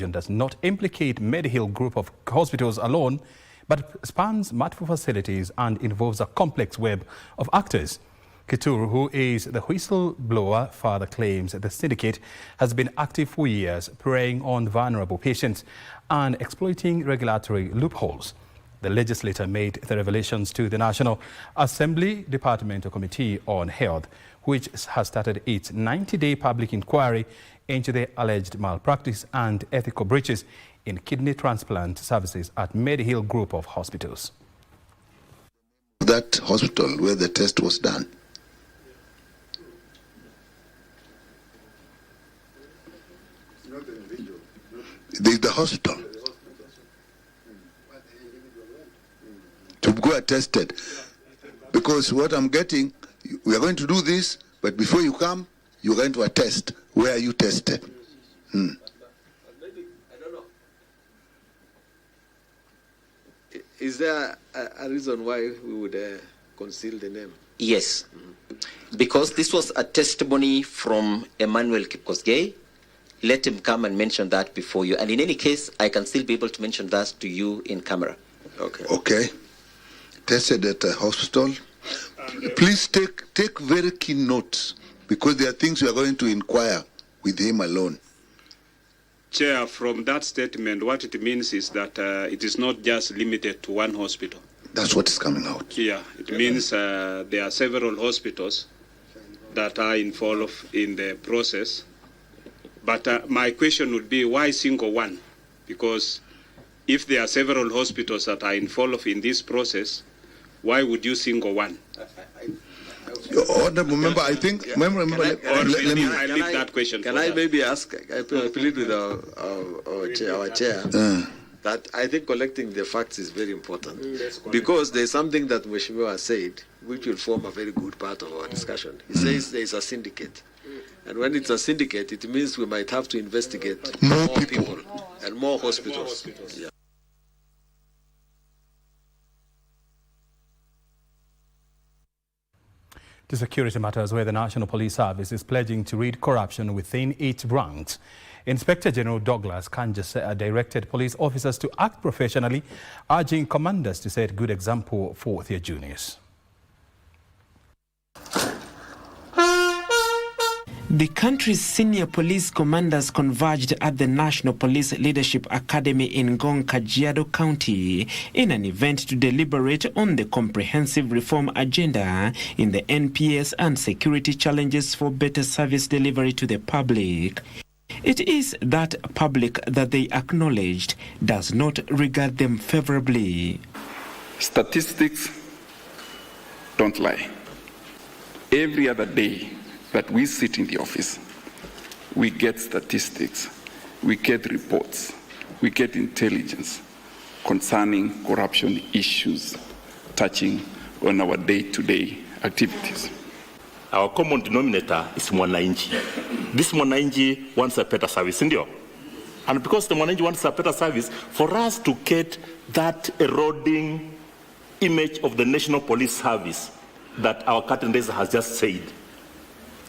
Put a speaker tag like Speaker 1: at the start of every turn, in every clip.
Speaker 1: does not implicate Medill group of hospitals alone, but spans multiple facilities and involves a complex web of actors. Kituru, who is the whistleblower, further claims the syndicate has been active for years, preying on vulnerable patients and exploiting regulatory loopholes. The legislator made the revelations to the National Assembly Departmental Committee on Health, which has started its 90-day public inquiry into the alleged malpractice and ethical breaches in kidney transplant services at Medill group of hospitals.
Speaker 2: That hospital where the test was done. The hospital to go attested, because what I'm getting, we are going to do this, but before you come, you're going to attest where you tested.
Speaker 3: I don't know. Is there a reason why we would conceal the name?
Speaker 4: Yes, because this was a testimony from Emmanuel Kipkosgei. Let him come and mention that before you. And in any case, I can still be able to mention that to you in camera.
Speaker 3: Okay.
Speaker 2: Okay. Tested at a hospital. Please take very keen notes, because there are things we are going to inquire with him alone.
Speaker 5: Chair, from that statement, what it means is that it is not just limited to one hospital.
Speaker 2: That's what is coming out.
Speaker 5: Yeah, it means there are several hospitals that are involved in the process. But my question would be, why single one? Because if there are several hospitals that are involved in this process, why would you single one?
Speaker 2: Honorable member, I think. Let me
Speaker 5: leave that question.
Speaker 3: Can I maybe ask? I plead with our chair. That I think collecting the facts is very important, because there's something that Mheshimiwa said which will form a very good part of our discussion. He says there is a syndicate, and when it's a syndicate, it means we might have to investigate more people and more hospitals. Yeah.
Speaker 1: To security matters, where the National Police Service is pledging to rid corruption within its ranks. Inspector General Douglas Kanja directed police officers to act professionally, urging commanders to set good example for their juniors.
Speaker 6: The country's senior police commanders converged at the National Police Leadership Academy in Ngong, Kajiado County in an event to deliberate on the comprehensive reform agenda in the NPS and security challenges for better service delivery to the public. It is that public that they acknowledged does not regard them favorably.
Speaker 7: Statistics don't lie. Every other day that we sit in the office, we get statistics, we get reports, we get intelligence concerning corruption issues touching on our day-to-day activities.
Speaker 8: Our common denominator is mwananchi. This mwananchi wants a better service, ndio? And because the mwananchi wants a better service, for us to get that eroding image of the National Police Service that our curtain raiser has just said,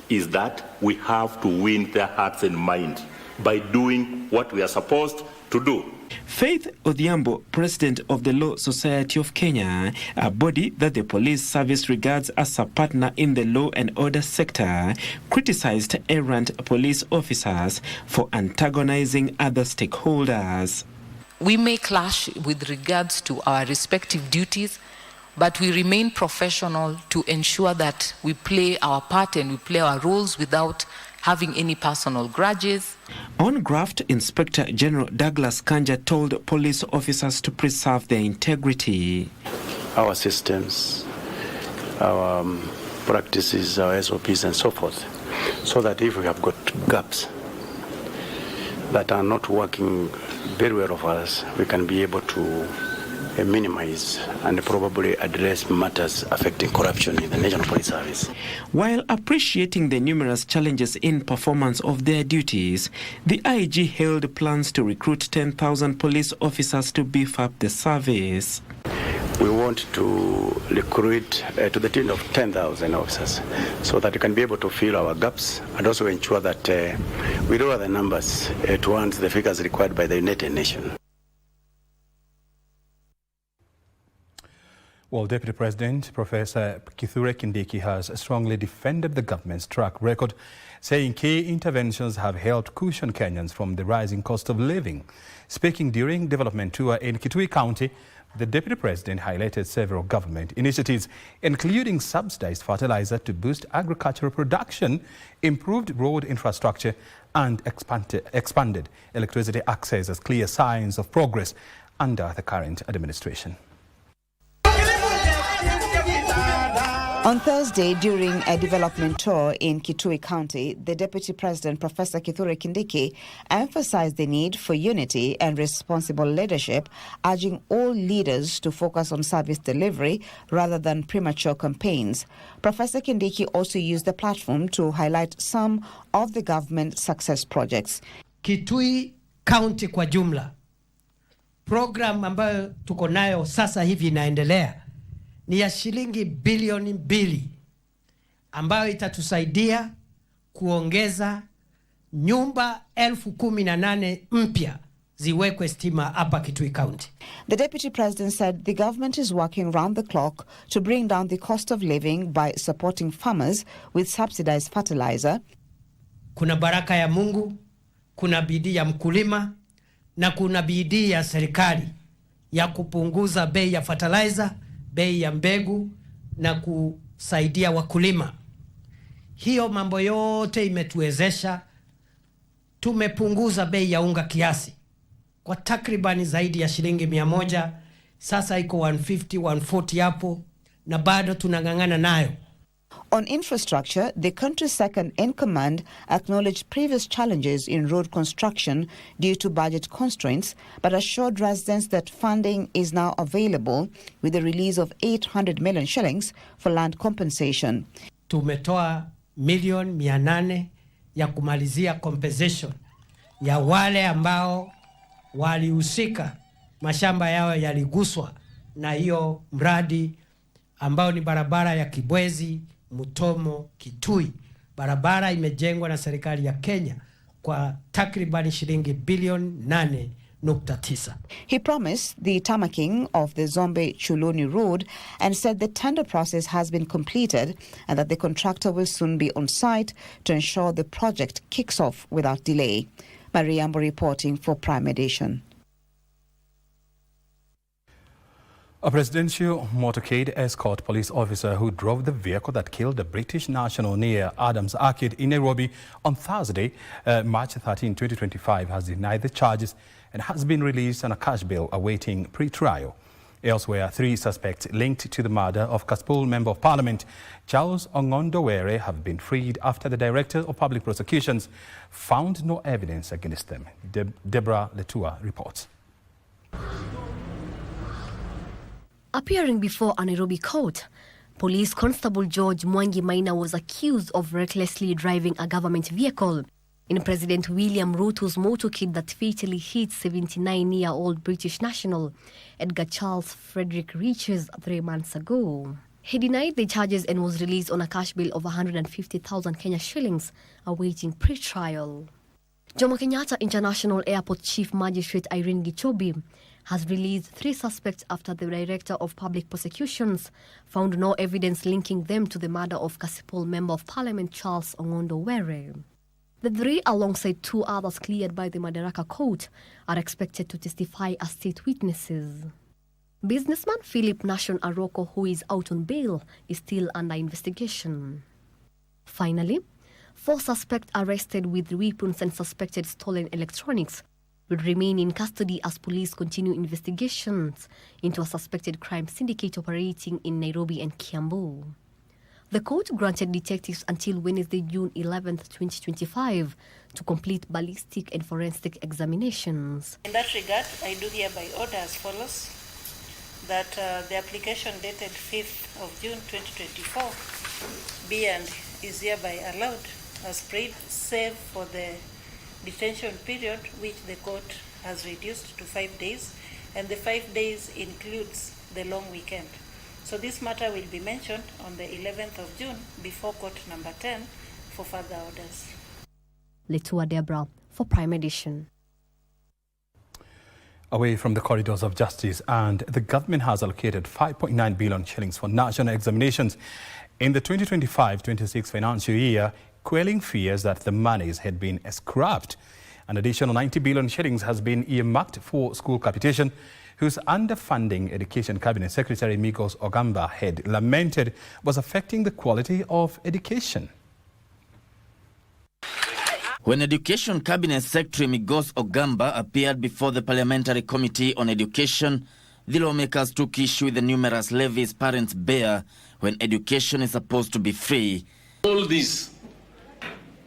Speaker 8: is that we have to win their hearts and minds by doing what we are supposed to do.
Speaker 6: Faith Odhiambo, president of the Law Society of Kenya, a body that the police service regards as a partner in the law and order sector, criticized errant police officers for antagonizing other stakeholders.
Speaker 9: We may clash with regards to our respective duties, but we remain professional to ensure that we play our part and we play our roles without having any personal grudges.
Speaker 6: On graft, Inspector General Douglas Kanja told police officers to preserve their integrity.
Speaker 10: Our systems, our practices, our SOPs and so forth, so that if we have got gaps that are not working very well for us, we can be able to minimize and probably address matters affecting corruption in the National Police Service.
Speaker 6: While appreciating the numerous challenges in performance of their duties, the IG held plans to recruit 10,000 police officers to beef up the service.
Speaker 10: we want to recruit to the tune of 10,000 officers so that we can be able to fill our gaps and also ensure that we lower the numbers towards the figures required by the United Nations.
Speaker 1: Well, Deputy President Professor Kithure Kindiki has strongly defended the government's track record, saying key interventions have helped cushion Kenyans from the rising cost of living. Speaking during development tour in Kitui County, the Deputy President highlighted several government initiatives, including subsidized fertilizer to boost agricultural production, improved road infrastructure, and expanded electricity access as clear signs of progress under the current administration.
Speaker 11: On Thursday, during a development tour in Kitui County, the Deputy President, Professor Kithure Kindiki, emphasized the need for unity and responsible leadership, urging all leaders to focus on service delivery rather than premature campaigns. Professor Kindiki also used the platform to highlight some of the government's success projects.
Speaker 12: Kitui County kwa jumla, program ambayo tuko nayo sasa hivi inaendelea ni ya shilingi bilioni 2 ambayo itatusaidia kuongeza nyumba 18,000 mpya ziwekwe stima hapa Kitui County.
Speaker 11: The Deputy President said the government is working round the clock to bring down the cost of living by supporting farmers with subsidized fertilizer.
Speaker 12: Kuna baraka ya Mungu, kuna bidii ya mkulima na kuna bidii ya serikali ya kupunguza bei ya fertilizer, bei ya mbegu na kusaidia wakulima. Hiyo mambo yote imetuwezesha tumepunguza bei ya unga kiasi kwa takribani zaidi ya shilingi 100, sasa iko 150 140 hapo na bado tunangangana nayo.
Speaker 11: On infrastructure, the country's second in command acknowledged previous challenges in road construction due to budget constraints, but assured residents that funding is now available with the release of 800 million shillings for land compensation.
Speaker 12: Tumetoa milioni 800 ya kumalizia compensation ya wale ambao walihusika mashamba yao yaliguswa na hiyo mradi ambao ni barabara ya Kibwezi Mutomo Kitui. Barabara imejengwa na serikali ya Kenya kwa takribani shilingi bilioni 8.9.
Speaker 11: He promised the tarmacking of the Zombe Chuloni Road and said the tender process has been completed and that the contractor will soon be on site to ensure the project kicks off without delay. Mariambo reporting for Prime Edition.
Speaker 1: A presidential motorcade escort police officer who drove the vehicle that killed a British national near Adams Arcade in Nairobi on Thursday, March 13, 2025, has denied the charges and has been released on a cash bail awaiting pre-trial. Elsewhere, 3 suspects linked to the murder of Kasipul Member of Parliament Charles Ongondowere have been freed after the Director of Public Prosecutions found no evidence against them. Deborah Letua reports.
Speaker 13: Appearing before a Nairobi court, Police Constable George Mwangi Maina was accused of recklessly driving a government vehicle in President William Ruto's motorcade that fatally hit 79-year-old British national Edgar Charles Frederick Riches 3 months ago. He denied the charges and was released on a cash bail of 150,000 Kenya shillings, awaiting pre-trial. Jomo Kenyatta International Airport Chief Magistrate Irene Gichobi has released 3 suspects after the Director of Public Prosecutions found no evidence linking them to the murder of Kasipul Member of Parliament Charles Ongondowere. The 3, alongside 2 others cleared by the Madaraka Court, are expected to testify as state witnesses. Businessman Philip Nation Aroko, who is out on bail, is still under investigation. Finally, 4 suspects arrested with weapons and suspected stolen electronics will remain in custody as police continue investigations into a suspected crime syndicate operating in Nairobi and Kiambu. The court granted detectives until Wednesday, June 11, 2025, to complete ballistic and forensic examinations.
Speaker 14: In that regard, I do hereby order as follows, that the application dated 5th of June 2024 be and is hereby allowed as prayed, save for the detention period which the court has reduced to 5 days, and the 5 days includes the long weekend. So this matter will be mentioned on the 11th of June before court number 10 for further orders.
Speaker 13: Litua Debra for Prime Edition.
Speaker 1: Away from the corridors of justice, and the government has allocated 5.9 billion shillings for national examinations in the 2025-26 financial year, quelling fears that the monies had been scrapped. An additional 90 billion shillings has been earmarked for school capitation, whose underfunding Education Cabinet Secretary Migos Ogamba had lamented was affecting the quality of education.
Speaker 15: When Education Cabinet Secretary Migos Ogamba appeared before the Parliamentary Committee on Education, the lawmakers took issue with the numerous levies parents bear when education is supposed to be free.
Speaker 16: All this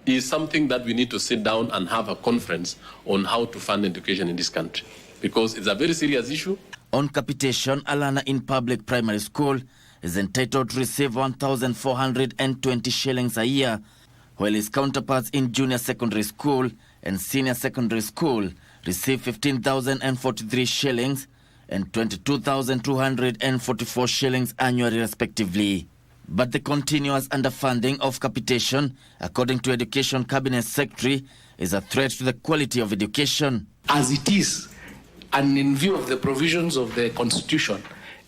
Speaker 16: is something that we need to sit down and have a conference on how to fund education in this country, because it's a very serious issue.
Speaker 15: On capitation, a learner in public primary school is entitled to receive 1,420 shillings a year, while his counterparts in junior secondary school and senior secondary school receive 15,043 shillings and 22,244 shillings annually respectively. But the continuous underfunding of capitation, according to Education Cabinet Secretary, is a threat to the quality of education.
Speaker 17: As it is, and in view of the provisions of the Constitution,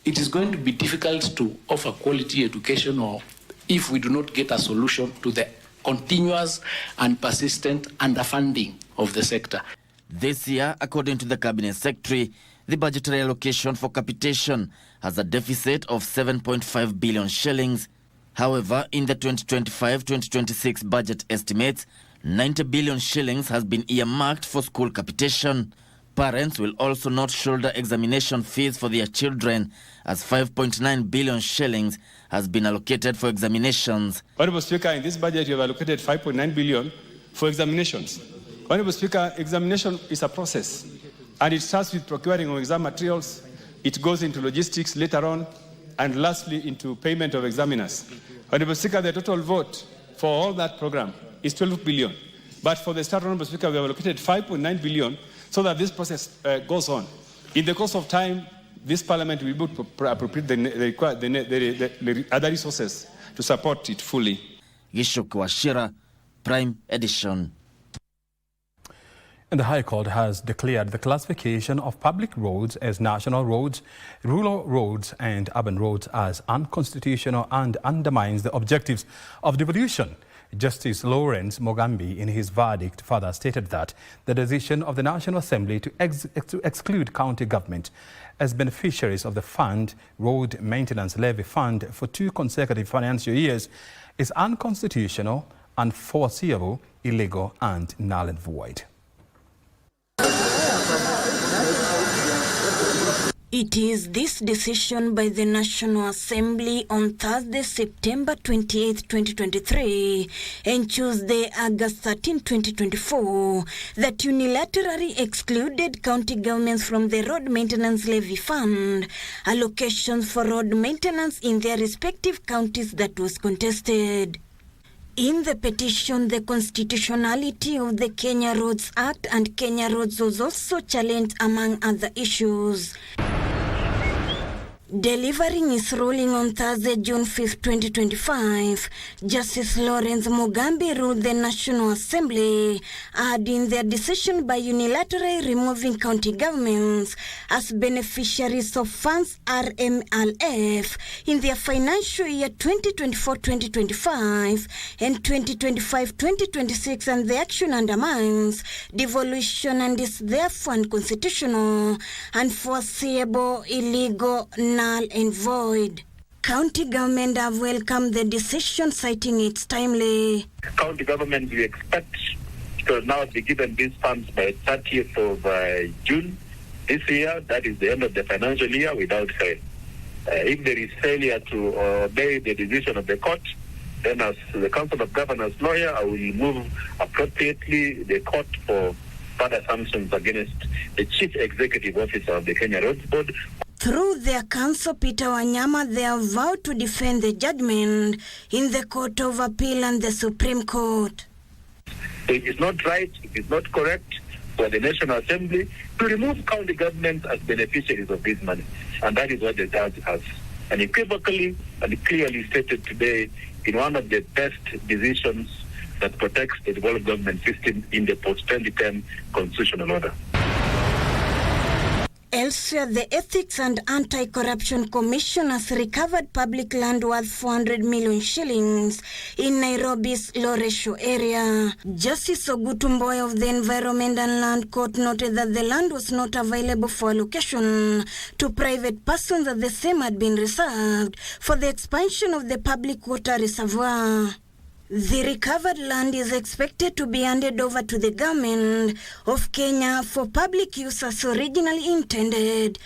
Speaker 17: it is going to be difficult to offer quality education, or if we do not get a solution to the continuous and persistent underfunding of the sector.
Speaker 15: This year, according to the Cabinet Secretary, the budgetary allocation for capitation has a deficit of 7.5 billion shillings. However, in the 2025-2026 budget estimates, 90 billion shillings has been earmarked for school capitation. Parents will also not shoulder examination fees for their children, as 5.9 billion shillings has been allocated for examinations.
Speaker 18: Honorable Speaker, in this budget you have allocated 5.9 billion for examinations. Honorable Speaker, examination is a process, and it starts with procuring of exam materials, it goes into logistics later on, and lastly into payment of examiners. Honorable Speaker, the total vote for all that program is 12 billion. But for the start, Honorable Speaker, we have allocated 5.9 billion so that this process goes on. In the course of time, this Parliament will be able to appropriate the other resources to support it fully.
Speaker 15: Gishuk Washira, Prime Edition.
Speaker 1: And the High Court has declared the classification of public roads as national roads, rural roads and urban roads as unconstitutional and undermines the objectives of devolution. Justice Lawrence Mugambi, in his verdict, further stated that the decision of the National Assembly to exclude county government as beneficiaries of the fund, Road Maintenance Levy Fund, for 2 consecutive financial years is unconstitutional, unforeseeable, illegal and null and void.
Speaker 19: It is this decision by the National Assembly on Thursday, September 28, 2023 and Tuesday, August 13, 2024 that unilaterally excluded county governments from the Road Maintenance Levy Fund allocations for road maintenance in their respective counties that was contested. In the petition, the constitutionality of the Kenya Roads Act and Kenya Roads was also challenged, among other issues. Delivering his ruling on Thursday, June 5, 2025, Justice Lawrence Mugambi ruled the National Assembly had in their decision by unilaterally removing county governments as beneficiaries of funds RMLF in their financial year 2024-2025 and 2025-2026, and the action undermines devolution and is therefore unconstitutional, unforeseeable, illegal, null and void. County government have welcomed the decision, citing its timely.
Speaker 20: County government, we expect to now be given these funds by 30th of June this year. That is the end of the financial year without fail. If there is failure to obey the decision of the court, then as the Council of Governors lawyer, I will move appropriately the court for further sanctions against the Chief Executive Officer of the Kenya Roads Board.
Speaker 19: Through their counsel, Peter Wanyama, they have vowed to defend the judgment in the Court of Appeal and the Supreme Court.
Speaker 20: It is not right, it is not correct for the National Assembly to remove county governments as beneficiaries of this money. And that is what the judge has unequivocally and clearly stated today in one of the best decisions that protects the devolved government system in the post-2010 constitutional order.
Speaker 19: Elsewhere, the Ethics and Anti-Corruption Commission has recovered public land worth 400 million shillings in Nairobi's low-ratio area. Justice Ogutumboy of the Environment and Land Court noted that the land was not available for allocation to private persons, as the same had been reserved for the expansion of the public water reservoir. The recovered land is expected to be handed over to the government of Kenya for public use as originally intended.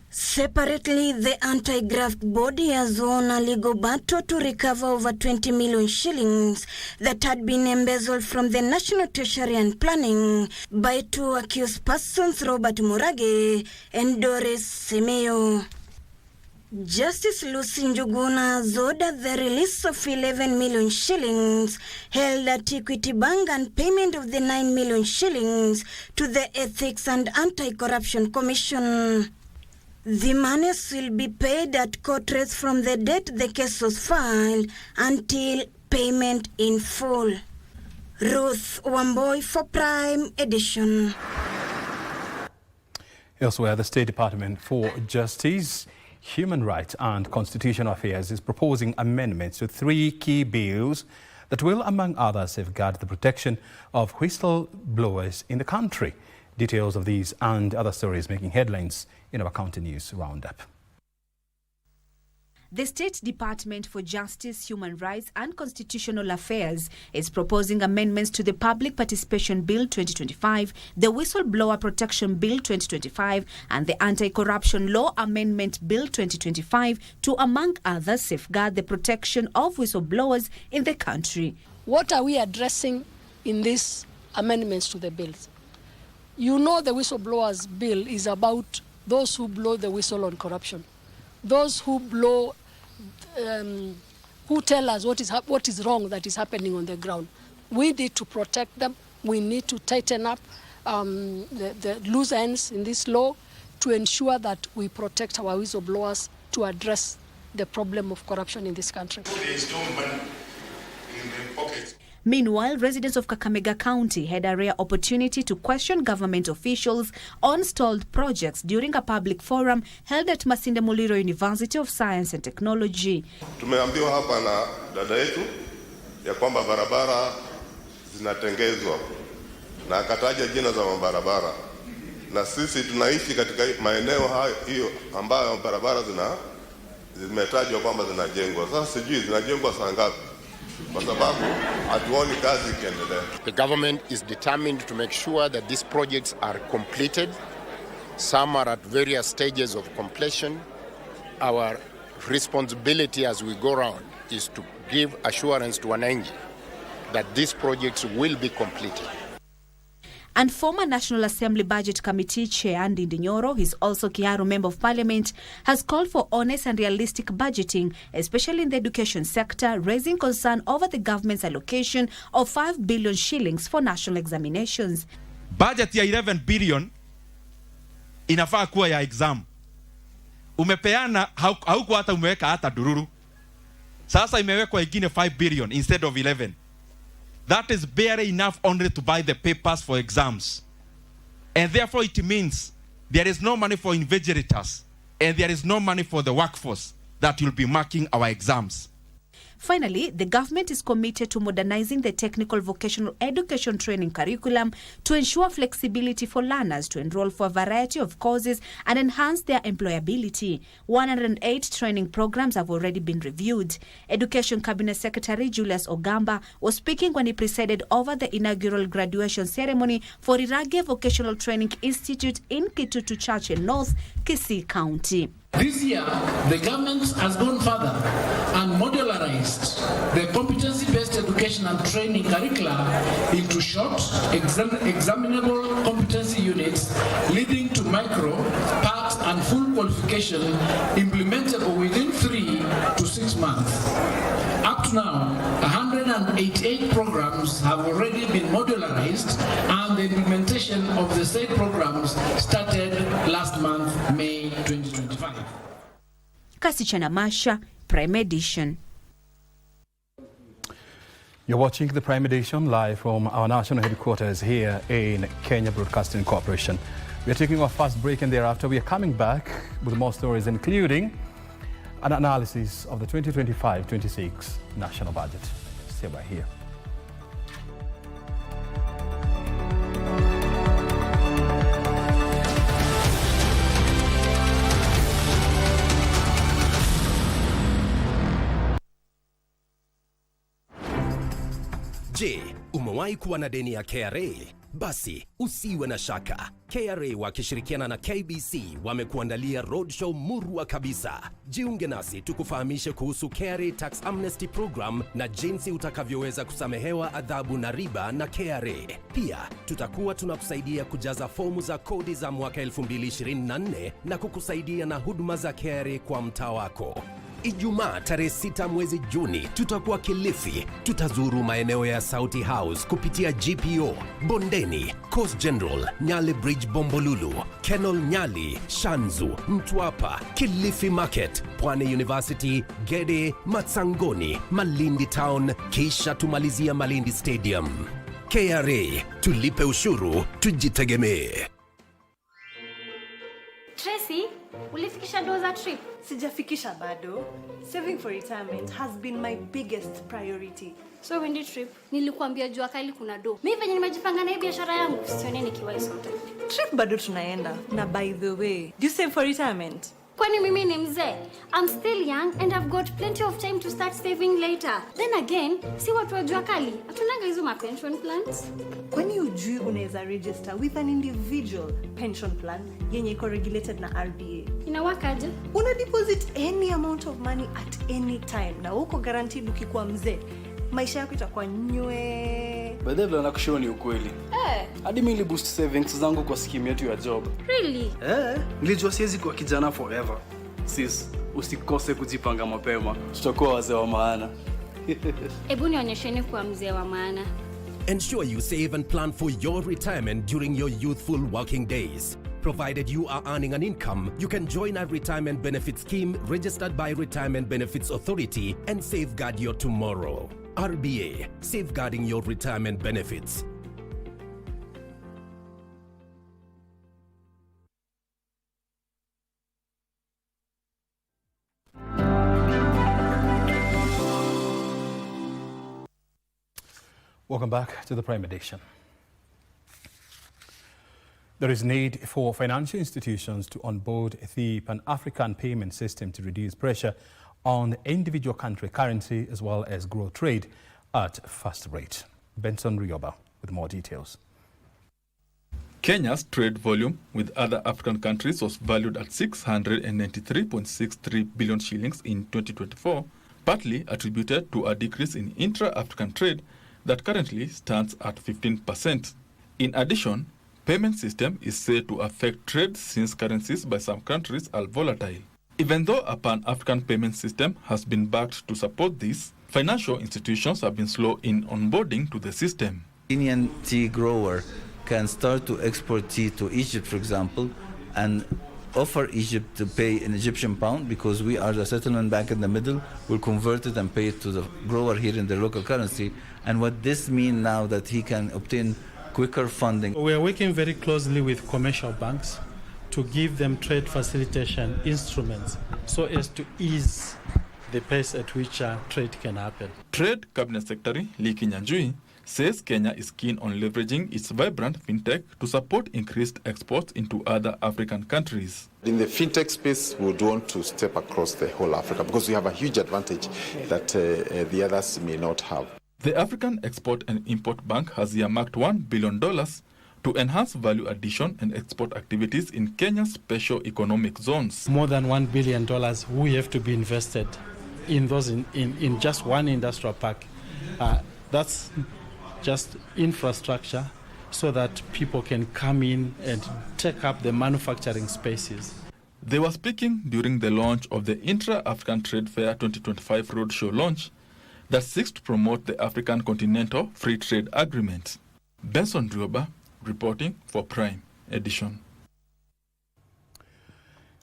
Speaker 19: Separately, the anti-graft body has won a legal battle to recover over 20 million shillings that had been embezzled from the National Treasury and Planning by two accused persons, Robert Murage and Doris Semeyo. Justice Lucy Njuguna has ordered the release of 11 million shillings held at Equity Bank and payment of the 9 million shillings to the Ethics and Anti-Corruption Commission. The monies will be paid at court rates from the date the case was filed until payment in full. Ruth Wamboy for Prime Edition.
Speaker 1: Elsewhere, the State Department for Justice, Human Rights and Constitutional Affairs is proposing amendments to 3 key bills that will, among others, safeguard the protection of whistleblowers in the country. Details of these and other stories making headlines in our County News Roundup.
Speaker 21: The State Department for Justice, Human Rights and Constitutional Affairs is proposing amendments to the Public Participation Bill 2025, the Whistleblower Protection Bill 2025 and the Anti-Corruption Law Amendment Bill 2025 to, among others, safeguard the protection of whistleblowers in the country.
Speaker 22: What are we addressing in these amendments to the bills? You know, the Whistleblowers Bill is about those who blow the whistle on corruption. Those who blow, who tell us what is wrong that is happening on the ground. We need to protect them. We need to tighten up the loose ends in this law to ensure that we protect our whistleblowers to address the problem of corruption in this country.
Speaker 23: There is no money in the pockets.
Speaker 21: Meanwhile, residents of Kakamega County had a rare opportunity to question government officials on stalled projects during a public forum held at Masinde Muliro University of Science and Technology.
Speaker 23: Tumeambiwa hapa na dada yetu ya kwamba barabara zinatengezwa na akataja jina za mabarabara, na sisi tunaishi katika maeneo hiyo ambayo barabara zimetajwa kwamba zinajengwa. Sasa sijui zinajengwa saa ngapi?
Speaker 24: The government is determined to make sure that these projects are completed. Some are at various stages of completion. Our responsibility as we go around is to give assurance to wananchi that these projects will be completed.
Speaker 21: And former National Assembly Budget Committee Chair Andy Ndinyoro, who is also Kiharu Member of Parliament, has called for honest and realistic budgeting, especially in the education sector, raising concern over the government's allocation of 5 billion shillings for national examinations.
Speaker 25: Budget ya 11 billion inafaa kuwa ya exam. Umepeana hauko hata umeweka hata dururu. Sasa imewekwa ingine 5 billion instead of 11. That is barely enough only to buy the papers for exams. And therefore it means there is no money for invigilators and there is no money for the workforce that will be marking our exams.
Speaker 21: Finally, the government is committed to modernizing the technical vocational education training curriculum to ensure flexibility for learners to enroll for a variety of courses and enhance their employability. 108 training programs have already been reviewed. Education Cabinet Secretary Julius Ogamba was speaking when he presided over the inaugural graduation ceremony for Irage Vocational Training Institute in Kitutu Church in North Kisii County.
Speaker 17: This year, the government has gone further and modularized the competency-based education and training curricula into short, examinable competency units, leading to micro, part, and full qualification implementable within 3 to 6 months. Up to now, 188 programs have already been modularized, and the implementation of the state programs started last month, May 2025.
Speaker 21: Kasichana Masha, Prime Edition.
Speaker 1: You're watching the Prime Edition live from our national headquarters here in Kenya Broadcasting Corporation. We are taking our first break, and thereafter we are coming back with more stories, including an analysis of the 2025-26 national budget. Stay by here.
Speaker 2: Je, umewahi kuwa na deni ya KRA? Basi usiwe na shaka. KRA wakishirikiana na KBC wamekuandalia roadshow murwa kabisa. Jiunge nasi tukufahamishe kuhusu KRA Tax Amnesty Program na jinsi utakavyoweza kusamehewa adhabu na riba na KRA. Pia tutakuwa tunakusaidia kujaza fomu za kodi za mwaka 2024 na kukusaidia na huduma za KRA kwa mtaa wako. Ijumaa tarehe 6 mwezi Juni tutakuwa Kilifi. Tutazuru maeneo ya Sauti House kupitia GPO, Bondeni, Coast General, Nyali Bridge Bombolulu, Kenol Nyali, Shanzu, Mtwapa, Kilifi Market, Pwani University, Gede, Matsangoni, Malindi Town, kisha tumalizia Malindi Stadium. KRA, tulipe ushuru, tujitegemee.
Speaker 3: Tracy, ulifikisha doza trip?
Speaker 4: Sijafikisha bado. Saving for retirement has been my biggest priority.
Speaker 3: So when trip, nilikuambia jua kali kuna do. Mimi venye nimejipanga na hii biashara yangu, sione nikiwahi sote.
Speaker 4: Trip bado tunaenda. Na by the way, do you save for retirement?
Speaker 3: Kwani mimi ni mzee? I'm still young and I've got plenty of time to start saving later. Then again, si watu wa jua kali, hatunanga hizo ma pension plans.
Speaker 4: Kwani ujui unaweza register with an individual pension plan yenye iko regulated na RBA?
Speaker 3: Inawakaje?
Speaker 4: Una deposit any amount of money at any time na uko guaranteed ukikuwa mzee. Maisha yako itakuwa nywe.
Speaker 5: Baadaye vile nakushoni ukweli. Hadi mimi boost savings zangu kwa scheme yetu ya job.
Speaker 3: Really?
Speaker 5: Nilijua siwezi kuwa kijana forever. Sis, usikose kujipanga mapema. Tutakuwa wazee wa maana.
Speaker 3: Ebu nionyesheni kuwa mzee wa maana.
Speaker 2: Ensure you save and plan for your retirement during your youthful working days. Provided you are earning an income, you can join a retirement benefit scheme registered by Retirement Benefits Authority and safeguard your tomorrow. RBA, safeguarding your retirement benefits.
Speaker 1: Welcome back to the Prime Edition. There is need for financial institutions to onboard the Pan-African payment system to reduce pressure on individual country currency as well as grow trade at faster rate. Benson Rioba with more details.
Speaker 7: Kenya's trade volume with other African countries was valued at 693.63 billion shillings in 2024, partly attributed to a decrease in intra-African trade that currently stands at 15%. In addition, payment system is said to affect trade since currencies by some countries are volatile. Even though a Pan-African payment system has been backed to support this, financial institutions have been slow in onboarding to the system.
Speaker 26: Kenyan tea grower can start to export tea to Egypt, for example, and offer Egypt to pay in Egyptian pound because we are the settlement bank in the middle. We'll convert it and pay it to the grower here in their local currency. And what this means now that he can obtain quicker funding.
Speaker 27: We are working very closely with commercial banks to give them trade facilitation instruments so as to ease the pace at which trade can happen.
Speaker 7: Trade Cabinet Secretary Lee Kinyanjui says Kenya is keen on leveraging its vibrant fintech to support increased exports into other African countries.
Speaker 28: In the fintech space, we would want to step across the whole Africa because we have a huge advantage that the others may not have.
Speaker 7: The African Export and Import Bank has earmarked $1 billion to enhance value addition and export activities in Kenya's special economic zones.
Speaker 27: More than $1 billion we have to be invested in those in just one industrial park. That's just infrastructure so that people can come in and take up the manufacturing spaces.
Speaker 7: They were speaking during the launch of the Intra-African Trade Fair 2025 Roadshow launch. that seeks to promote the African Continental Free Trade Agreement. Benson Drioba, reporting for Prime Edition.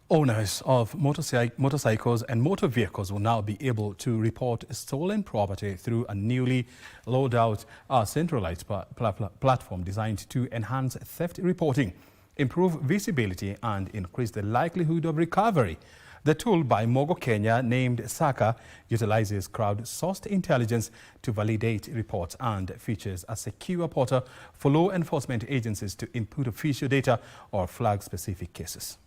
Speaker 1: Owners of motorcycles and motor vehicles will now be able to report stolen property through a newly rolled out centralized platform designed to enhance theft reporting, improve visibility and increase the likelihood of recovery. The tool by Mogo Kenya, named Saka, utilizes crowdsourced intelligence to validate reports and features a secure portal for law enforcement agencies to input official data or flag specific cases.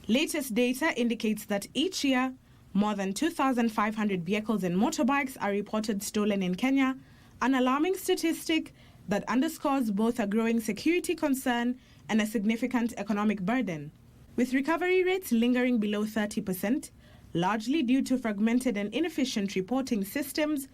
Speaker 6: Latest data indicates that each year, more than 2,500 vehicles and motorbikes are reported stolen in Kenya, an alarming statistic that underscores both a growing security concern and a significant economic burden. With recovery rates lingering below 30%, largely due to fragmented and inefficient reporting systems,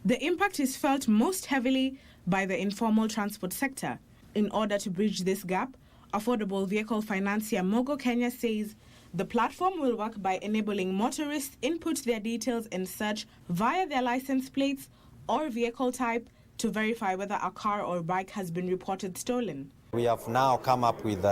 Speaker 6: the impact is felt most heavily by the informal transport sector. In order to bridge this gap, affordable vehicle financier Mogo Kenya says the platform will work by enabling motorists input their details in search via their license plates or vehicle type to verify whether a car or bike has been reported stolen.
Speaker 8: We have now come up with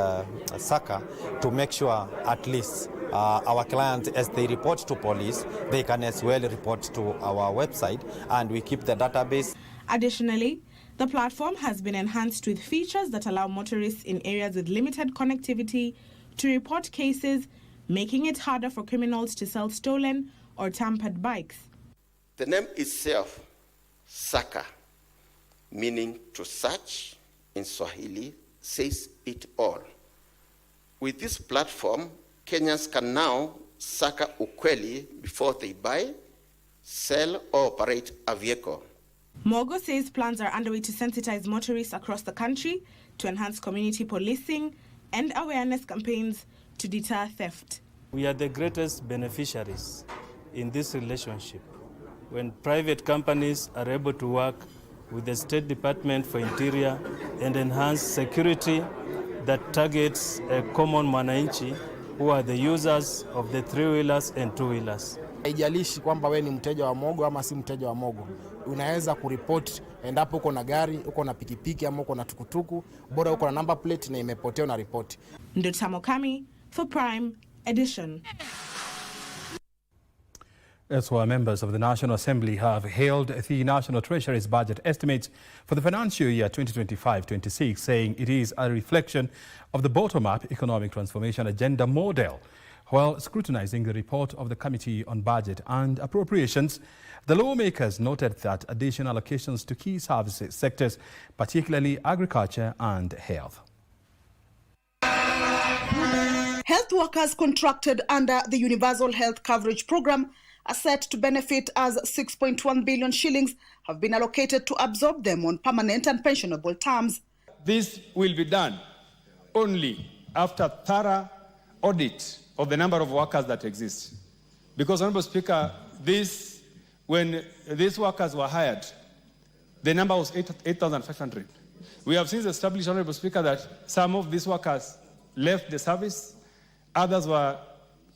Speaker 8: Saka to make sure at least our clients, as they report to police, they can as well report to our website, and we keep the database.
Speaker 6: Additionally, the platform has been enhanced with features that allow motorists in areas with limited connectivity to report cases, making it harder for criminals to sell stolen or tampered bikes.
Speaker 9: The name itself, Saka, meaning to search in Swahili, says it all. With this platform, Kenyans can now saka ukweli before they buy, sell or operate a vehicle.
Speaker 6: Mogo says plans are underway to sensitize motorists across the country to enhance community policing and awareness campaigns to deter theft.
Speaker 10: We are the greatest beneficiaries in this relationship when private companies are able to work with the State Department for Interior and enhance security that targets a common mwananchi who are the users of the three-wheelers and two-wheelers.
Speaker 11: Haijalishi kwamba we ni mteja wa Mogo ama si mteja wa Mogo. Unaweza kuripoti endapo uko na gari, uko na pikipiki ama uko na tukutuku, bora uko na number plate na imepotea na report.
Speaker 6: Ndotamo Kami for Prime Edition.
Speaker 1: That's why members of the National Assembly have hailed the National Treasury's budget estimates for the financial year 2025-26, saying it is a reflection of the bottom-up economic transformation agenda model. While scrutinizing the report of the Committee on Budget and Appropriations, the lawmakers noted that additional allocations to key services sectors, particularly agriculture and health.
Speaker 12: Health workers contracted under the Universal Health Coverage Program are set to benefit as 6.1 billion shillings have been allocated to absorb them on permanent and pensionable terms.
Speaker 18: This will be done only after thorough audit of the number of workers that exist. Because, Honorable Speaker, when these workers were hired, the number was 8,500. We have since established, Honorable Speaker, that some of these workers left the service,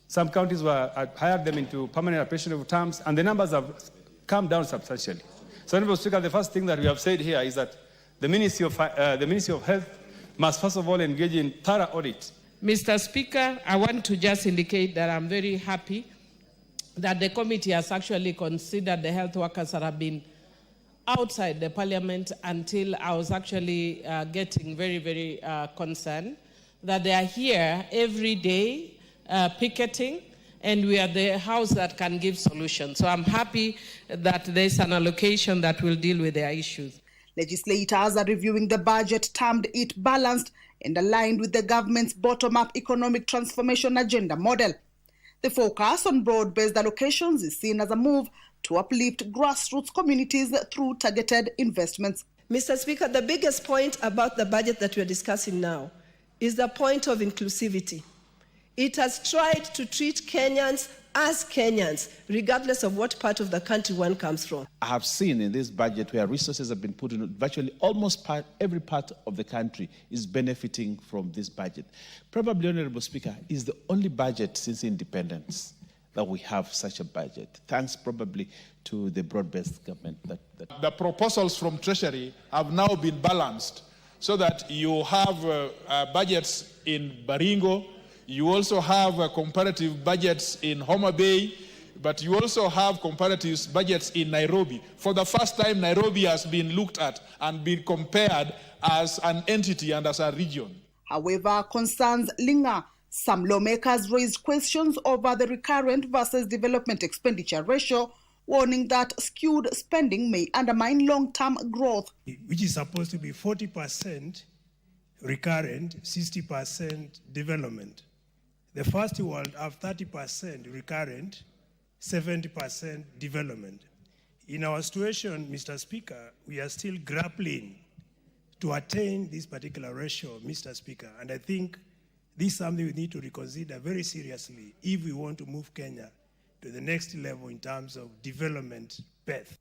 Speaker 18: some counties hired them into permanent and pensionable terms, and the numbers have come down substantially. So, Honorable Speaker, the first thing that we have said here is that the Ministry of Health must first of all engage in thorough audit.
Speaker 13: Mr. Speaker, I want to just indicate that I'm very happy that the committee has actually considered the health workers that have been outside the parliament until I was actually getting very, very concerned that they are here every day picketing, and we are the house that can give solutions. So I'm happy that there's an allocation that will deal with their issues.
Speaker 12: Legislators are reviewing the budget, termed it balanced and aligned with the government's bottom-up economic transformation agenda model. The focus on broad-based allocations is seen as a move to uplift grassroots communities through targeted investments.
Speaker 14: Mr. Speaker, the biggest point about the budget that we are discussing now is the point of inclusivity. It has tried to treat Kenyans as Kenyans, regardless of what part of the country one comes from.
Speaker 29: I have seen in this budget where resources have been put in, virtually almost every part of the country is benefiting from this budget. Probably, Honorable Speaker, is the only budget since independence that we have such a budget, thanks probably to the broad-based government.
Speaker 15: The proposals from Treasury have now been balanced so that you have budgets in Baringo, you also have comparative budgets in Homa Bay, but you also have comparative budgets in Nairobi. For the first time, Nairobi has been looked at and been compared as an entity and as a region.
Speaker 12: However, concerns linger. Some lawmakers raised questions over the recurrent versus development expenditure ratio, warning that skewed spending may undermine long-term growth.
Speaker 16: Which is supposed to be 40% recurrent, 60% development. The first world have 30% recurrent, 70% development. In our situation, Mr. Speaker, we are still grappling to attain this particular ratio, Mr. Speaker, and I think this is something we need to reconsider very seriously if we want to move Kenya to the next level in terms of development path.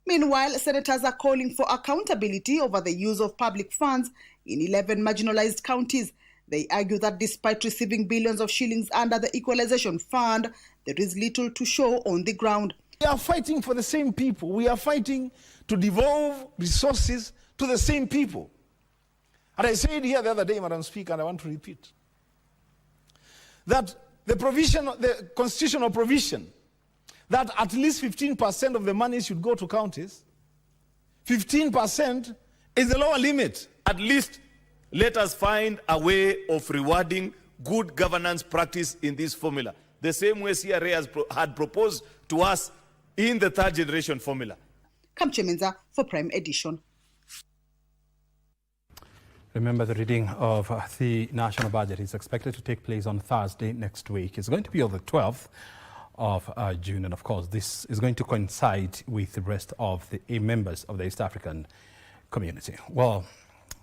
Speaker 12: Meanwhile, senators are calling for accountability over the use of public funds in 11 marginalized counties. They argue that despite receiving billions of shillings under the Equalization Fund, there is little to show on the ground.
Speaker 17: We are fighting for the same people. We are fighting to devolve resources to the same people. And I said here the other day, Madam Speaker, and I want to repeat, that the constitutional provision that at least 15% of the money should go to counties, 15% is the lower limit.
Speaker 19: At least let us find a way of rewarding good governance practice in this formula, the same way CRA had proposed to us in the third generation formula.
Speaker 12: Kamchemenza for Prime Edition.
Speaker 1: Remember, the reading of the national budget is expected to take place on Thursday next week. It's going to be on the 12th of June, and of course this is going to coincide with the rest of the members of the East African community. Well,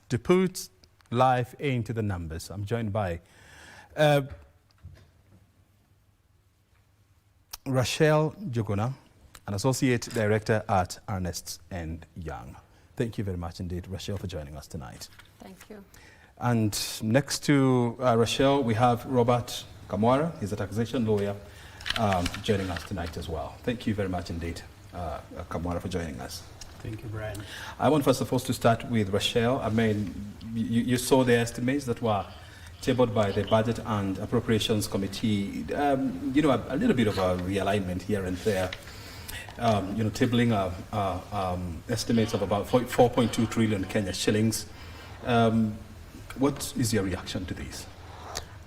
Speaker 1: to put life into the numbers, I'm joined by Rachel Joguna, an Associate Director at Ernst & Young. Thank you very much indeed, Rachel, for joining us tonight.
Speaker 20: Thank you.
Speaker 1: And next to Rachel, we have Robert Kamwara. He's a taxation lawyer, joining us tonight as well. Thank you very much indeed, Kamwara, for joining us.
Speaker 22: Thank you, Brian.
Speaker 1: I want first of all to start with Rachel. I mean, you saw the estimates that were tabled by the Budget and Appropriations Committee. You know, a little bit of a realignment here and there. You know, tabling estimates of about 4.2 trillion Kenya shillings. What is your reaction to these?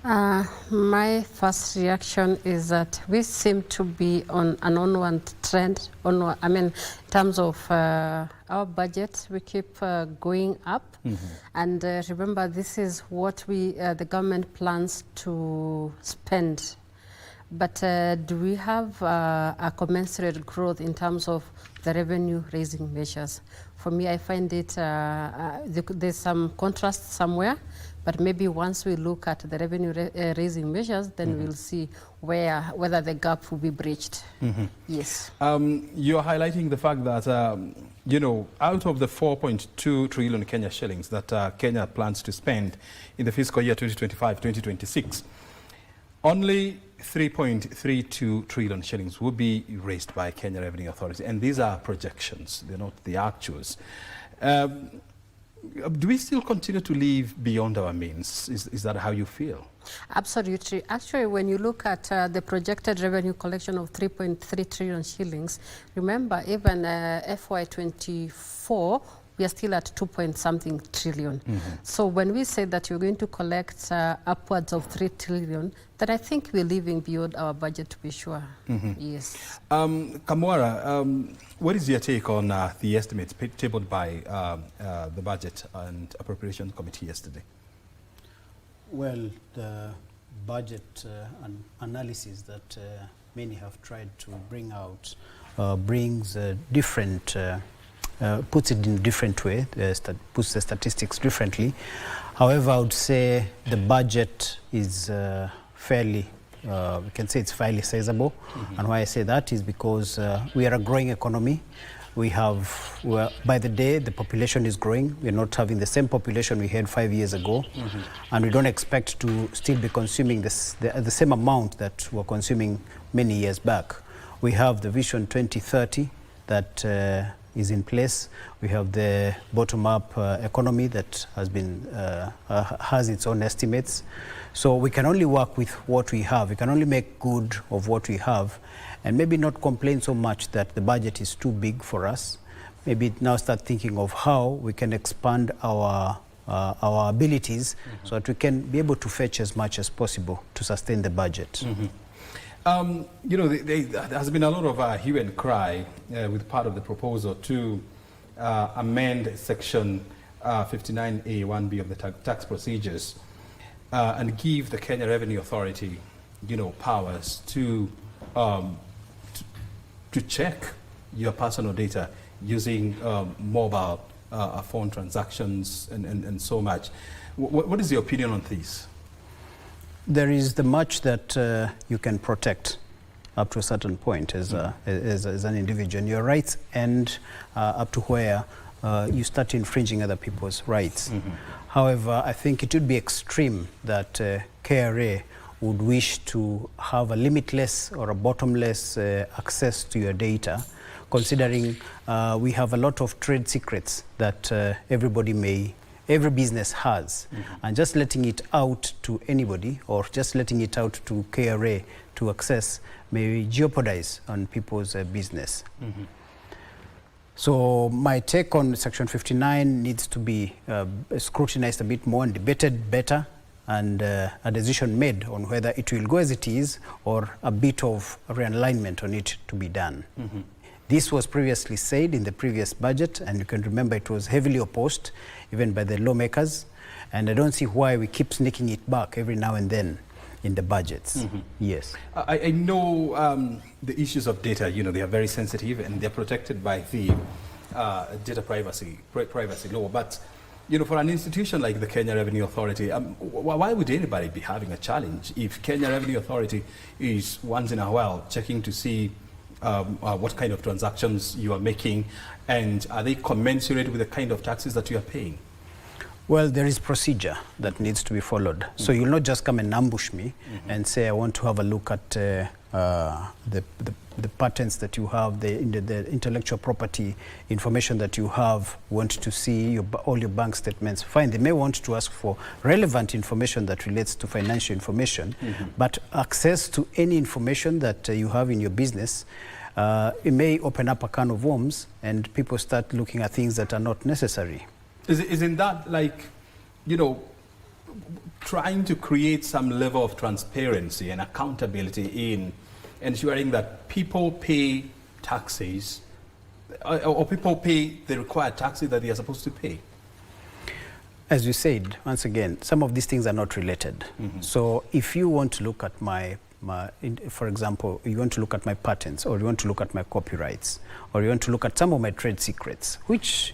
Speaker 20: My first reaction is that we seem to be on an onward trend. I mean, in terms of our budget, we keep going up. Mm-hmm. And remember, this is what the government plans to spend. But do we have a commensurate growth in terms of the revenue-raising measures? For me, I find it there's some contrast somewhere, but maybe once we look at the revenue-raising measures, then we'll see whether the gap will be breached. Mm-hmm. Yes.
Speaker 1: You're highlighting the fact that, you know, out of the 4.2 trillion Kenya shillings that Kenya plans to spend in the fiscal year 2025-2026, only 3.32 trillion shillings will be raised by Kenya Revenue Authority. And these are projections, they're not the actuals. Do we still continue to live beyond our means? Is that how you feel?
Speaker 20: Absolutely. Actually, when you look at the projected revenue collection of 3.3 trillion shillings, remember even FY24, we are still at 2-point-something trillion. Mm-hmm. So when we say that you're going to collect upwards of 3 trillion, then I think we're living beyond our budget, to be sure. Mm-hmm. Yes.
Speaker 1: Kamwara, what is your take on the estimates tabled by the Budget and Appropriations Committee yesterday?
Speaker 22: Well, the budget analysis that many have tried to bring out brings different puts it in a different way, puts the statistics differently. However, I would say the budget is fairly, we can say it's fairly sizable. Mm-hmm. And why I say that is because we are a growing economy. We have, well, by the day, the population is growing. We're not having the same population we had 5 years ago. And we don't expect to still be consuming the same amount that we're consuming many years back. We have the Vision 2030 that is in place. We have the bottom-up economy that has been has its own estimates. So we can only work with what we have. We can only make good of what we have, and maybe not complain so much that the budget is too big for us. Maybe now start thinking of how we can expand our abilities so that we can be able to fetch as much as possible to sustain the budget.
Speaker 1: You know, there has been a lot of hue and cry with part of the proposal to amend Section 59A(1)(b) of the tax procedures and give the Kenya Revenue Authority, you know, powers to check your personal data using mobile phone transactions and so much. What is your opinion on this?
Speaker 22: There is the much that you can protect up to a certain point as an individual. Your rights end up to where you start infringing other people's rights. However, I think it would be extreme that KRA would wish to have a limitless or a bottomless access to your data, considering we have a lot of trade secrets that every business has, and just letting it out to anybody or just letting it out to KRA to access may jeopardize on people's business. So my take on Section 59 needs to be scrutinized a bit more and debated better, and a decision made on whether it will go as it is or a bit of realignment on it to be done. This was previously said in the previous budget, and you can remember it was heavily opposed even by the lawmakers, and I don't see why we keep sneaking it back every now and then in the budgets. Yes.
Speaker 1: I know the issues of data, you know, they are very sensitive and they're protected by the data privacy law, but you know, for an institution like the Kenya Revenue Authority, why would anybody be having a challenge if Kenya Revenue Authority is once in a while checking to see what kind of transactions you are making, and are they commensurate with the kind of taxes that you are paying?
Speaker 22: Well, there is procedure that needs to be followed. So you'll not just come and ambush me and say, I want to have a look at the patents that you have, the intellectual property information that you have, want to see all your bank statements. Fine, they may want to ask for relevant information that relates to financial information, but access to any information that you have in your business, it may open up a can of worms and people start looking at things that are not necessary.
Speaker 1: Isn't that like, you know, trying to create some level of transparency and accountability in ensuring that people pay taxes or people pay the required taxes that they are supposed to pay?
Speaker 22: As you said, once again, some of these things are not related. So if you want to look at for example, you want to look at my patents, or you want to look at my copyrights, or you want to look at some of my trade secrets, which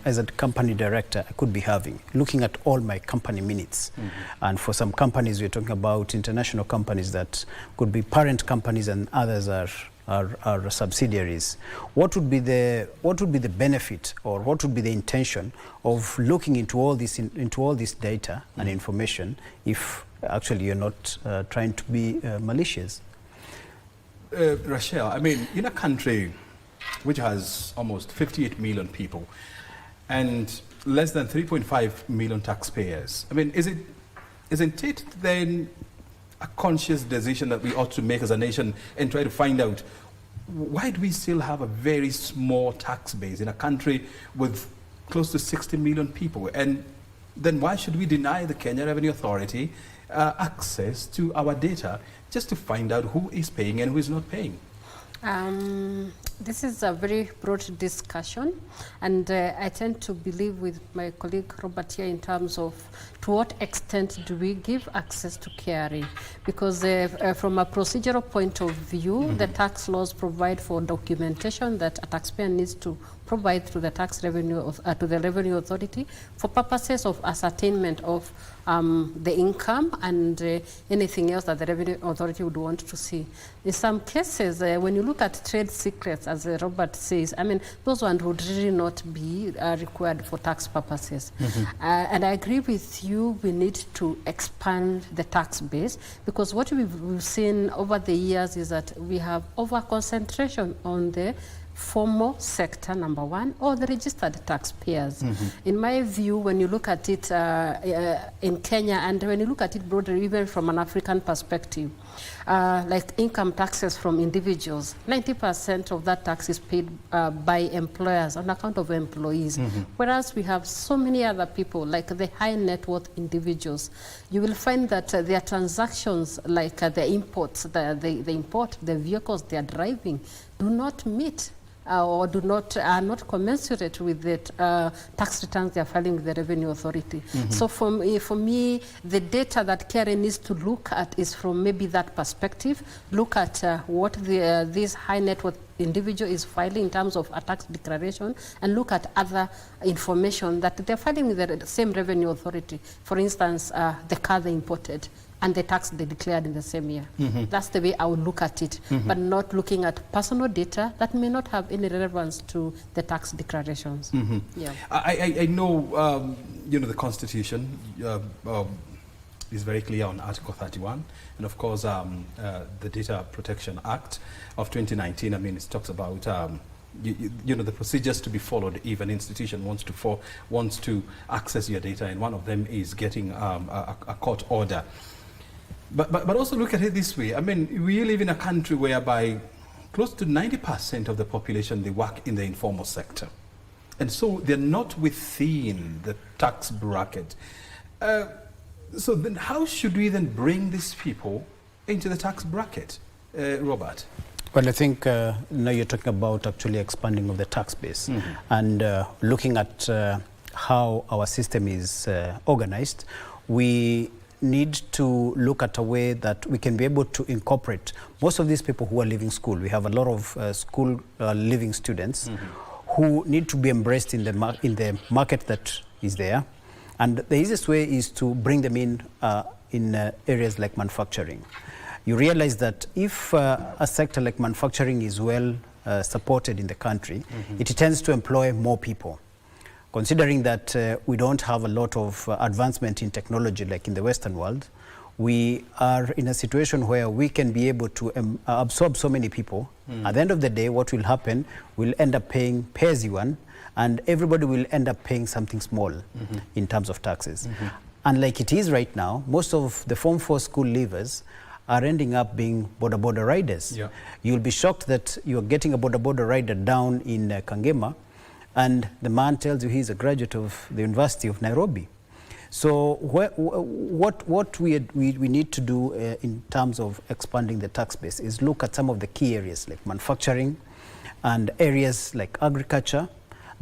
Speaker 22: as a company director I could be having, looking at all my company minutes. And for some companies, we're talking about international companies that could be parent companies and others are subsidiaries. What would be the benefit, or what would be the intention of looking into all this data and information if actually you're not trying to be malicious?
Speaker 1: Rachel, I mean, in a country which has almost 58 million people and less than 3.5 million taxpayers, I mean, isn't it then a conscious decision that we ought to make as a nation and try to find out why do we still have a very small tax base in a country with close to 60 million people? And then why should we deny the Kenya Revenue Authority access to our data just to find out who is paying and who is not paying?
Speaker 20: This is a very broad discussion, and I tend to believe with my colleague Robert here in terms of to what extent do we give access to KRA, because from a procedural point of view, the tax laws provide for documentation that a taxpayer needs to provide to the revenue authority for purposes of ascertainment of the income and anything else that the revenue authority would want to see. In some cases, when you look at trade secrets as Robert says, I mean, those ones would really not be required for tax purposes. And I agree with you, we need to expand the tax base, because what we've seen over the years is that we have over-concentration on the formal sector, number one, or the registered taxpayers. In my view, when you look at it in Kenya, and when you look at it broadly, even from an African perspective, like income taxes from individuals, 90% of that tax is paid by employers on account of employees. Whereas we have so many other people, like the high net worth individuals. You will find that their transactions, like the imports, they import the vehicles they are driving, do not meet or are not commensurate with the tax returns they are filing with the Revenue Authority. So for me, the data that Karen needs to look at is from maybe that perspective. Look at what this high net worth individual is filing in terms of a tax declaration, and look at other information that they're filing with the same Revenue Authority. For instance, the car they imported and the tax they declared in the same year. That's the way I would look at it, but not looking at personal data that may not have any relevance to the tax declarations. Yeah.
Speaker 1: I know, you know, the Constitution is very clear on Article 31, and of course the Data Protection Act of 2019. I mean, it talks about you know, the procedures to be followed if an institution wants to access your data, and one of them is getting a court order. But also look at it this way. I mean, we live in a country whereby close to 90% of the population, they work in the informal sector. And so they're not within the tax bracket. So then how should we then bring these people into the tax bracket? Robert?
Speaker 22: Well, I think now you're talking about actually expanding of the tax base and looking at how our system is organized. We need to look at a way that we can be able to incorporate most of these people who are leaving school. We have a lot of school leaving students who need to be embraced in the market that is there. And the easiest way is to bring them in areas like manufacturing. You realize that if a sector like manufacturing is well supported in the country, it tends to employ more people. Considering that we don't have a lot of advancement in technology like in the Western world, we are in a situation where we can be able to absorb so many people. At the end of the day, what will happen, we'll end up paying pay-as-you-earn, and everybody will end up paying something small in terms of taxes. And like it is right now, most of the Form 4 school leavers are ending up being border riders. You'll be shocked that you're getting a border rider down in Kangema, and the man tells you he's a graduate of the University of Nairobi. So what we need to do in terms of expanding the tax base is look at some of the key areas like manufacturing and areas like agriculture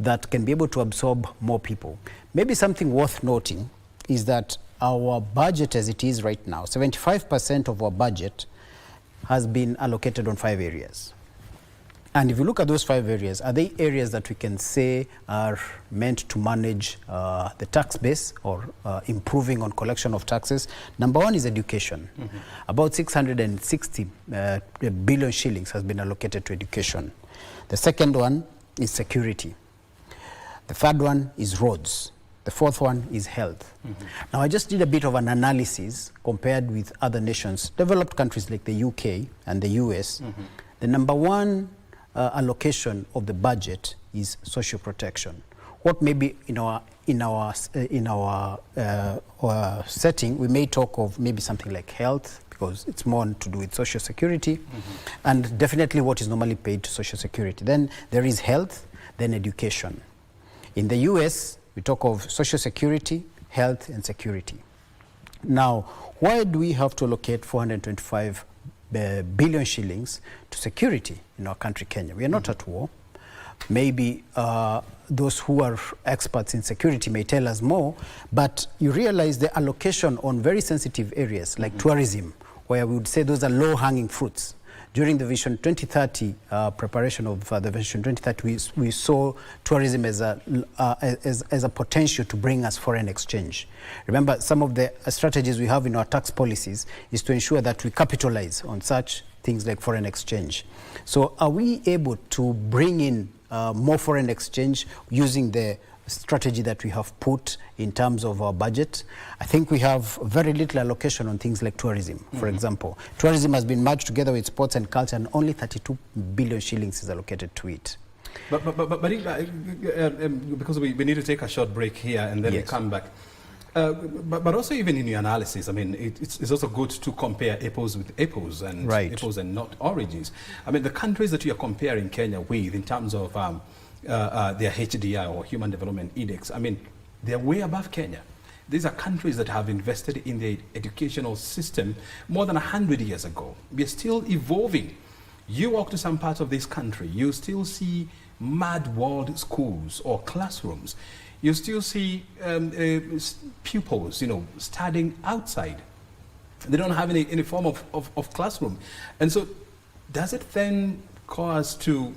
Speaker 22: that can be able to absorb more people. Maybe something worth noting is that our budget as it is right now, 75% of our budget has been allocated on 5 areas. And if you look at those 5 areas, are they areas that we can say are meant to manage the tax base or improving on collection of taxes? Number 1 is education. About 660 billion shillings has been allocated to education. The second one is security. The third one is roads. The fourth one is health. Now, I just did a bit of an analysis compared with other nations, developed countries like the UK and the US. The number 1 allocation of the budget is social protection. What maybe in our setting we may talk of maybe something like health, because it's more to do with social security, and definitely what is normally paid to social security. Then there is health, then education. In the US, we talk of social security, health, and security. Now, why do we have to allocate 425 billion shillings to security in our country, Kenya? We are not at war. Maybe those who are experts in security may tell us more, but you realize the allocation on very sensitive areas like tourism, where we would say those are low-hanging fruits. During the Vision 2030 preparation of the Vision 2030, we saw tourism as a potential to bring us foreign exchange. Remember, some of the strategies we have in our tax policies is to ensure that we capitalize on such things like foreign exchange. So are we able to bring in more foreign exchange using the strategy that we have put in terms of our budget? I think we have very little allocation on things like tourism, for example. Tourism has been merged together with sports and culture, and only 32 billion shillings is allocated to it.
Speaker 1: But because we need to take a short break here and then we come back. But also even in your analysis, I mean, it's also good to compare apples with apples and apples and not oranges. I mean, the countries that you are comparing Kenya with in terms of their HDI or Human Development Index, I mean, they're way above Kenya. These are countries that have invested in the educational system more than 100 years ago. We're still evolving. You walk to some parts of this country, you still see mad walled schools or classrooms. You still see pupils, studying outside. They don't have any form of classroom. And so does it then cause to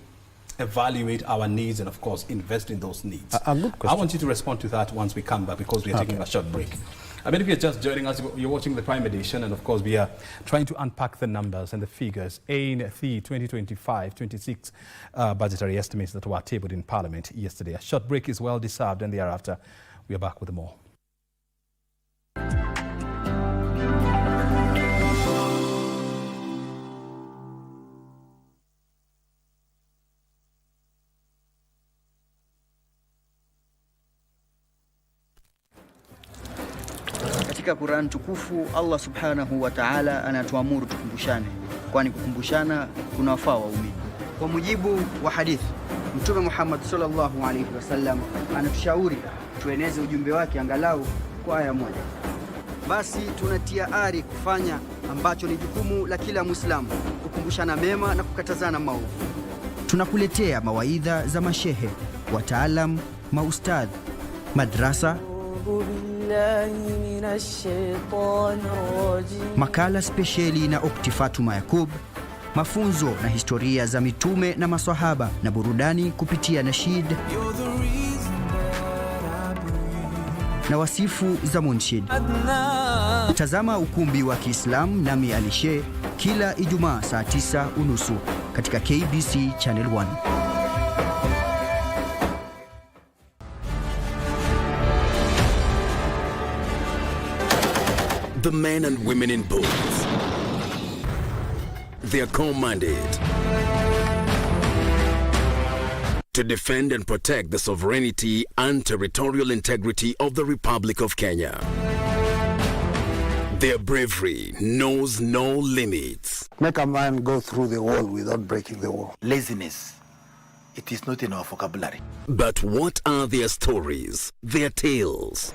Speaker 1: evaluate our needs and, of course, invest in those needs?
Speaker 22: A good question.
Speaker 1: I want you to respond to that once we come back, because we are taking a short break. I mean, if you're just joining us, you're watching the Prime Edition, and of course we are trying to unpack the numbers and the figures in the 2025-26 budgetary estimates that were tabled in Parliament yesterday. A short break is well deserved, and thereafter we are back with more.
Speaker 2: Katika Qur'an tukufu, Allah subhanahu wa ta'ala anatuamuru tukumbushane, kwani kukumbushana kunawafaa waumini. Kwa mujibu wa hadithi, Mtume Muhammad sallallahu alaihi wasallam anatushauri tueneze ujumbe wake angalau kwa aya moja. Basi tunatia ari kufanya ambacho ni jukumu la kila Muislamu, kukumbushana mema na kukatazana maovu. Tunakuletea mawaidha za mashehe, wataalam, maustadh, madrasa, makala spesheli na Oktifatuma Yakub, mafunzo na historia za mitume na maswahaba, na burudani kupitia nashid na wasifu za munshid. Tazama ukumbi wa Kiislamu nami Alishe kila Ijumaa saa 9:30 katika KBC Channel 1.
Speaker 3: The men and women in boots, their core mandate to defend and protect the sovereignty and territorial integrity of the Republic of Kenya. Their bravery knows no limits.
Speaker 4: Make a man go through the wall without breaking the wall.
Speaker 5: Laziness, it is not in our vocabulary.
Speaker 3: But what are their stories, their tales?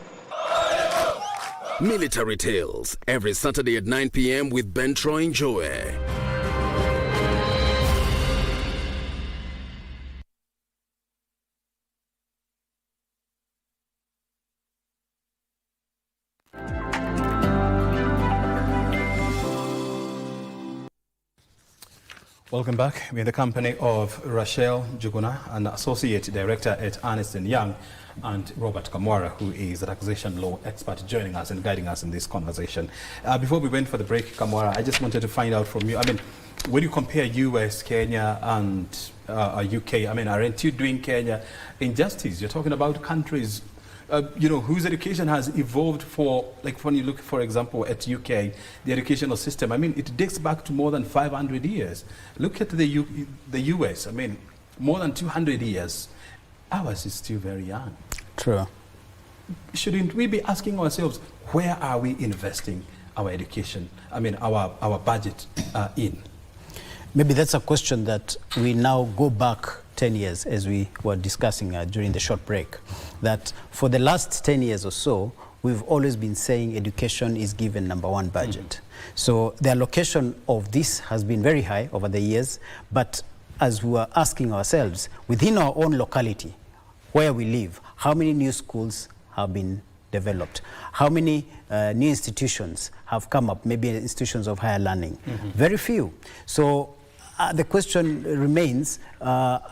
Speaker 3: Military Tales, every Saturday at 9 p.m. with Ben Troy Njoe.
Speaker 1: Welcome back. We're in the company of Rachel Juguna, an Associate Director at Ernst & Young, and Robert Kamwara, who is a taxation law expert, joining us and guiding us in this conversation. Before we went for the break, Kamwara, I just wanted to find out from you, I mean, when you compare US, Kenya, and UK, I mean, aren't you doing Kenya injustice? You're talking about countries whose education has evolved for, like when you look, for example, at UK, the educational system, I mean, it dates back to more than 500 years. Look at the US, I mean, more than 200 years. Ours is still very young.
Speaker 22: True.
Speaker 1: Shouldn't we be asking ourselves, where are we investing our education, I mean, our budget in?
Speaker 22: Maybe that's a question that we now go back 10 years, as we were discussing during the short break, that for the last 10 years or so, we've always been saying education is given #1 budget. So the allocation of this has been very high over the years, but as we were asking ourselves, within our own locality, where we live, how many new schools have been developed? How many new institutions have come up, maybe institutions of higher learning? Very few. So the question remains,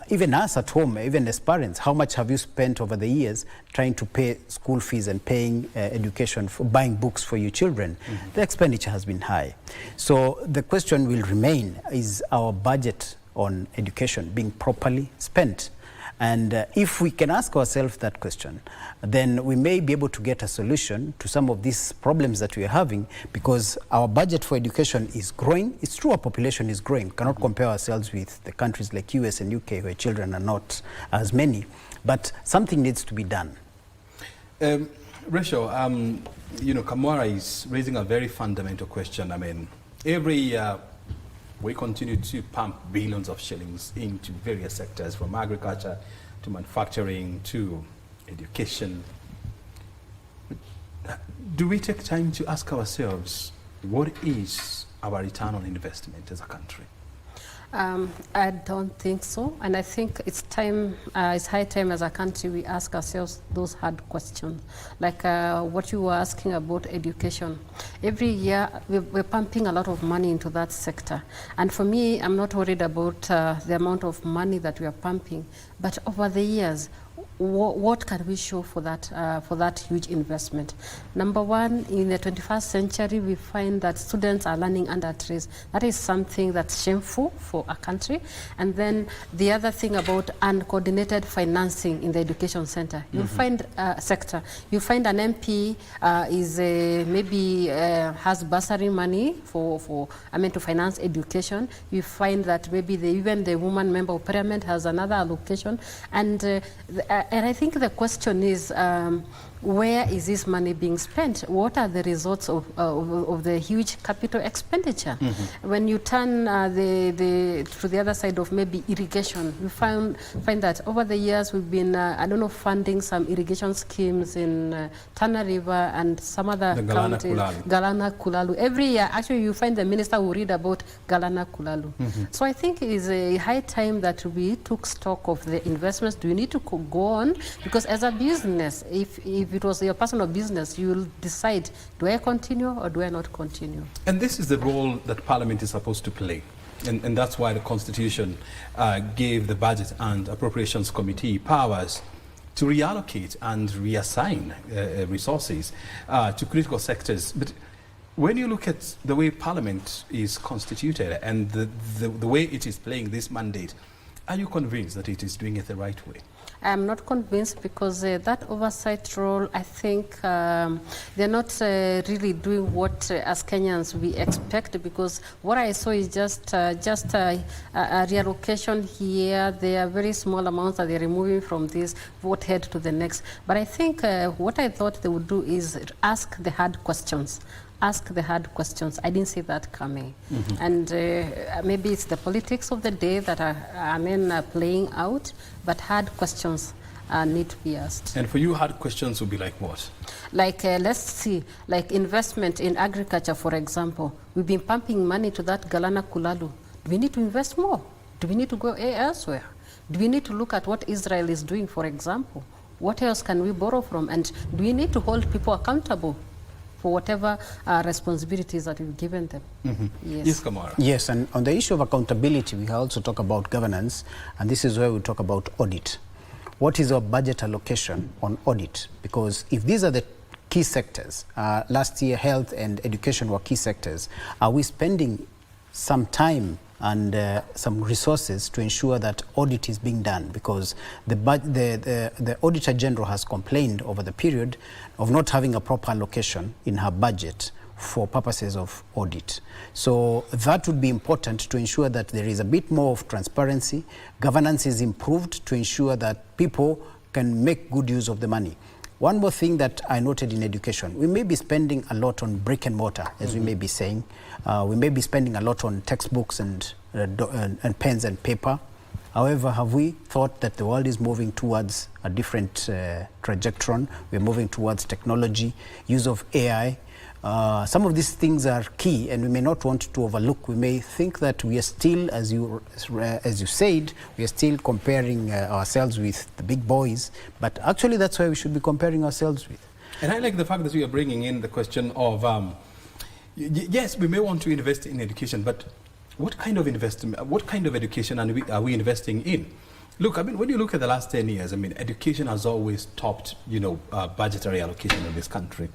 Speaker 22: even us at home, even as parents, how much have you spent over the years trying to pay school fees and paying education, for buying books for your children? The expenditure has been high. So the question will remain, is our budget on education being properly spent? And if we can ask ourselves that question, then we may be able to get a solution to some of these problems that we are having, because our budget for education is growing. It's true, our population is growing. We cannot compare ourselves with the countries like US and UK where children are not as many, but something needs to be done.
Speaker 1: Rachel, Kamwara is raising a very fundamental question. I mean, every year we continue to pump billions of shillings into various sectors, from agriculture to manufacturing to education. Do we take time to ask ourselves, what is our return on investment as a country?
Speaker 20: I don't think so, and I think it's time. It's high time as a country we ask ourselves those hard questions, like what you were asking about education. Every year we're pumping a lot of money into that sector, and for me, I'm not worried about the amount of money that we are pumping, but over the years, what can we show for that huge investment? Number one, in the 21st century, we find that students are learning under trees. That is something that's shameful for a country. And then the other thing about uncoordinated financing in the education center. You'll find sector. You find an MP maybe has bursary money to finance education. You find that maybe even the woman member of parliament has another allocation, and I think the question is, where is this money being spent? What are the results of the huge capital expenditure? When you turn to the other side of maybe irrigation, you find that over the years we've been, funding some irrigation schemes in Tana River and some other counties. Galana Kulalu. Every year, actually, you find the minister will read about Galana Kulalu. So I think it is a high time that we took stock of the investments. Do we need to go on? Because as a business, if it was your personal business, you will decide, do I continue or do I not continue? And
Speaker 1: this is the role that Parliament is supposed to play. And that's why the Constitution gave the Budget and Appropriations Committee powers to reallocate and reassign resources to critical sectors. But when you look at the way Parliament is constituted and the way it is playing this mandate, are you convinced that it is doing it the right way?
Speaker 20: I'm not convinced, because that oversight role, I think they're not really doing what as Kenyans we expect, because what I saw is just a reallocation here. There are very small amounts that they're removing from this, vote head to the next. But I think what I thought they would do is ask the hard questions. Ask the hard questions. I didn't see that coming. And maybe it's the politics of the day that are playing out, but hard questions need to be asked.
Speaker 1: And for you, hard questions would be like what?
Speaker 20: Like, let's see, like investment in agriculture, for example. We've been pumping money to that Galana Kulalu. Do we need to invest more? Do we need to go elsewhere? Do we need to look at what Israel is doing, for example? What else can we borrow from? And do we need to hold people accountable for whatever responsibilities that we've given them?
Speaker 22: Yes, Kamara. Yes, and on the issue of accountability, we also talk about governance, and this is where we talk about audit. What is our budget allocation on audit? Because if these are the key sectors, last year health and education were key sectors, are we spending some time and some resources to ensure that audit is being done? Because the Auditor General has complained over the period of not having a proper allocation in her budget for purposes of audit. So that would be important to ensure that there is a bit more of transparency, governance is improved to ensure that people can make good use of the money. One more thing that I noted in education, we may be spending a lot on brick and mortar, as we may be saying. We may be spending a lot on textbooks and pens and paper. However, have we thought that the world is moving towards a different trajectory? We're moving towards technology, use of AI. Some of these things are key, and we may not want to overlook. We may think that we are still, as you said, we are still comparing ourselves with the big boys, but actually that's why we should be comparing ourselves with.
Speaker 1: And I like the fact that we are bringing in the question of, yes, we may want to invest in education, but what kind of investment, what kind of education are we investing in? Look, I mean, when you look at the last 10 years, I mean, education has always topped, budgetary allocation in this country.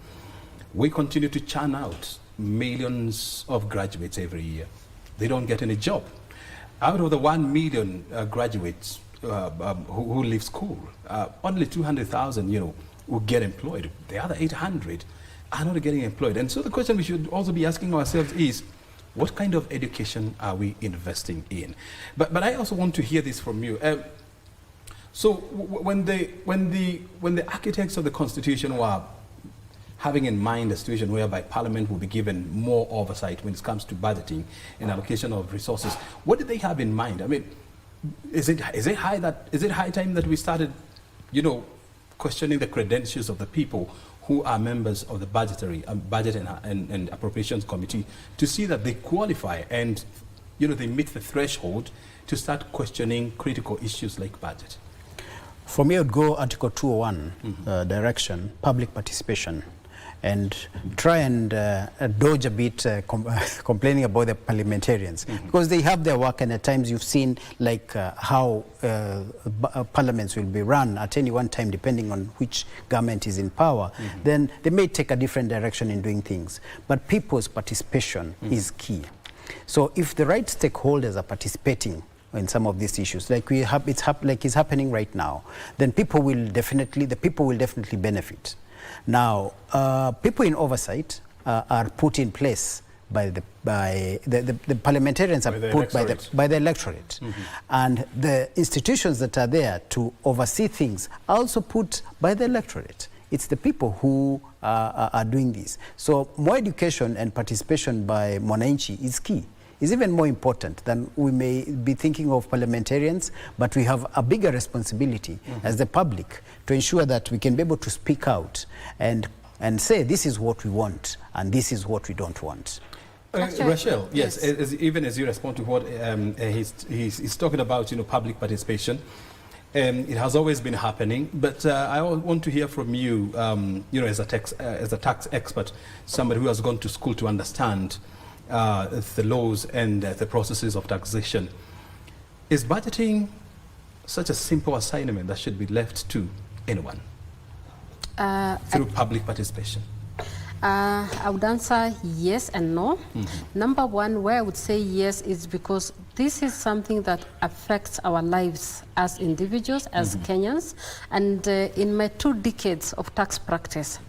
Speaker 1: We continue to churn out millions of graduates every year. They don't get any job. Out of the 1 million graduates who leave school, only 200,000, will get employed. The other 800 are not getting employed. And so the question we should also be asking ourselves is, what kind of education are we investing in? But I also want to hear this from you. So when the architects of the Constitution were having in mind a situation whereby Parliament will be given more oversight when it comes to budgeting and allocation of resources, what did they have in mind? I mean, is it high time that we started, questioning the credentials of the people who are members of the Budget and Appropriations Committee to see that they qualify and they meet the threshold to start questioning critical issues like budget?
Speaker 22: For me, I would go Article 201 direction, public participation, and try and dodge a bit complaining about the parliamentarians, because they have their work, and at times you've seen like how parliaments will be run at any one time depending on which government is in power. Then they may take a different direction in doing things, but people's participation is key. So if the right stakeholders are participating in some of these issues, like it's happening right now, then the people will definitely benefit. Now, people in oversight are put in place by the parliamentarians are put by the electorate, and the institutions that are there to oversee things are also put by the electorate. It's the people who are doing this. So more education and participation by Mwananchi is key. Is even more important than we may be thinking of parliamentarians, but we have a bigger responsibility as the public to ensure that we can be able to speak out and say this is what we want and this is what we don't want.
Speaker 1: Rachel, yes, even as you respond to what he's talking about, public participation, it has always been happening, but I want to hear from you, as a tax expert, somebody who has gone to school to understand the laws and the processes of taxation. Is budgeting such a simple assignment that should be left to anyone through public participation?
Speaker 20: I would answer yes and no. Number one, where I would say yes is because this is something that affects our lives as individuals, as Kenyans. And in my 2 decades of tax practice,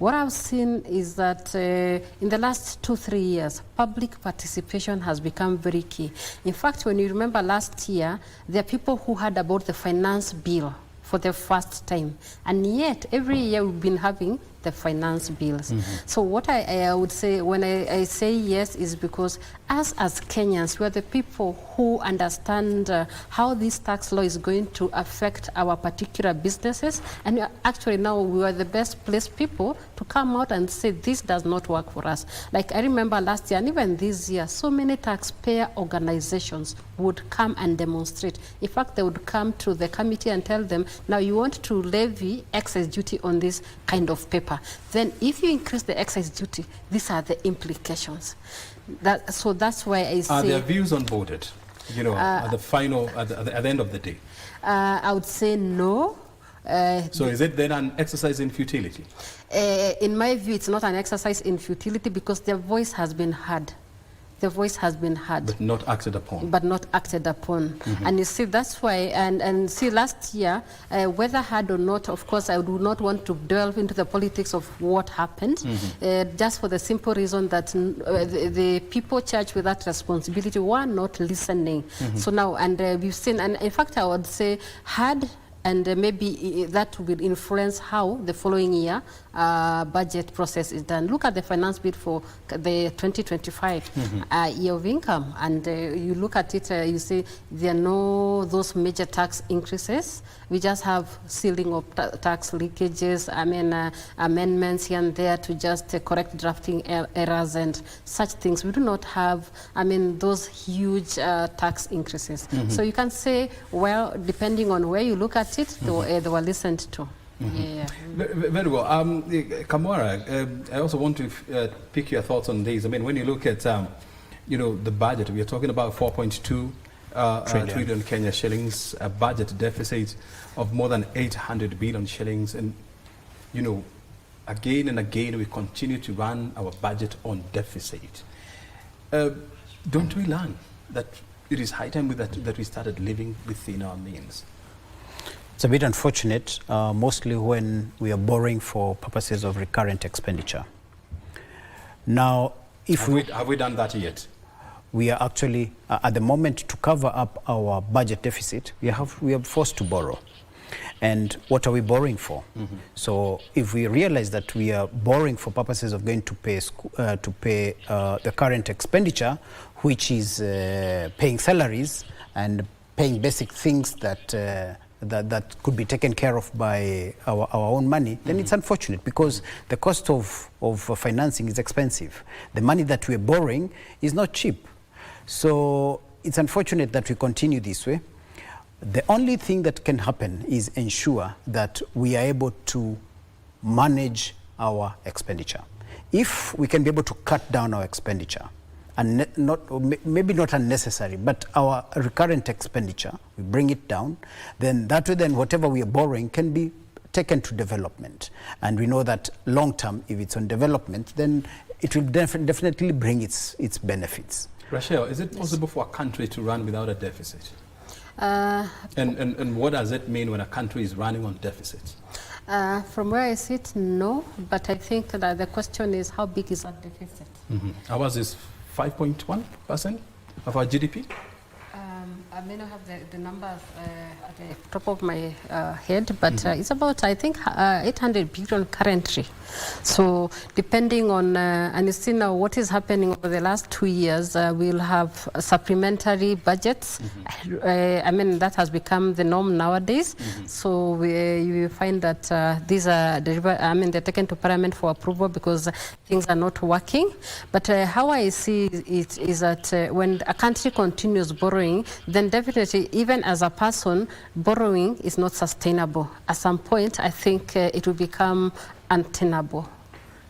Speaker 20: what I've seen is that in the last 2-3 years, public participation has become very key. In fact, when you remember last year, there are people who heard about the finance bill for the first time. And yet, every year we've been having the finance bills. So what I would say when I say yes is because us as Kenyans, we are the people who understand how this tax law is going to affect our particular businesses. And actually now we are the best placed people to come out and say this does not work for us. Like I remember last year and even this year, so many taxpayer organizations would come and demonstrate. In fact, they would come to the committee and tell them, now you want to levy excise duty on this kind of paper. Then if you increase the excise duty, these are the implications. So that's why I say...
Speaker 1: Are there views on boarded, at the end of the day?
Speaker 20: I would say no.
Speaker 1: So is it then an exercise in futility?
Speaker 20: In my view, it's not an exercise in futility because their voice has been heard. The voice has been heard.
Speaker 1: But not acted upon.
Speaker 20: But not acted upon. And you see, that's why, and see, last year, whether heard or not, of course, I do not want to delve into the politics of what happened, just for the simple reason that the people charged with that responsibility were not listening. So now, and we've seen, and in fact, I would say, heard, and maybe that will influence how the following year budget process is done. Look at the finance bill for the 2025 year of income, and you look at it, you see there are no those major tax increases. We just have sealing of tax leakages, amendments here and there to just correct drafting errors and such things. We do not have, those huge tax increases. So you can say, well, depending on where you look at it, they were listened to.
Speaker 1: Very well. Kamwara, I also want to pick your thoughts on this. When you look at, you know, the budget. We are talking about 4.2 trillion Kenya shillings, a budget deficit of more than 800 billion shillings. And, you know, again and again, we continue to run our budget on deficit. Don't we learn that it is high time that we started living within our means?
Speaker 22: It's a bit unfortunate, mostly when we are borrowing for purposes of recurrent expenditure. Now, if
Speaker 1: have we done that yet?
Speaker 22: We are actually, at the moment, to cover up our budget deficit, we are forced to borrow. And what are we borrowing for? So if we realize that we are borrowing for purposes of going to pay the current expenditure, which is paying salaries and paying basic things that that could be taken care of by our own money, then it's unfortunate, because the cost of financing is expensive. The money that we're borrowing is not cheap. So it's unfortunate that we continue this way. The only thing that can happen is ensure that we are able to manage our expenditure. If we can be able to cut down our expenditure, and maybe not unnecessary, but our recurrent expenditure, we bring it down, then that way, then whatever we are borrowing can be taken to development. And we know that long term, if it's on development, then it will definitely bring its benefits.
Speaker 1: Rachel, is it possible for a country to run without a deficit? And what does it mean when a country is running on deficit?
Speaker 20: From where I sit, no, but I think that the question is, how big is that deficit?
Speaker 1: Ours is 5.1% of our GDP?
Speaker 20: I may not have the numbers at the top of my head, but it's about, I think, 800 billion currently. So depending on, and you see now what is happening over the last 2 years, we'll have supplementary budgets. I mean, that has become the norm nowadays. So you will find that these are, they're taken to Parliament for approval because things are not working. But how I see it is that when a country continues borrowing, then definitely, even as a person, borrowing is not sustainable. At some point, I think it will become untenable.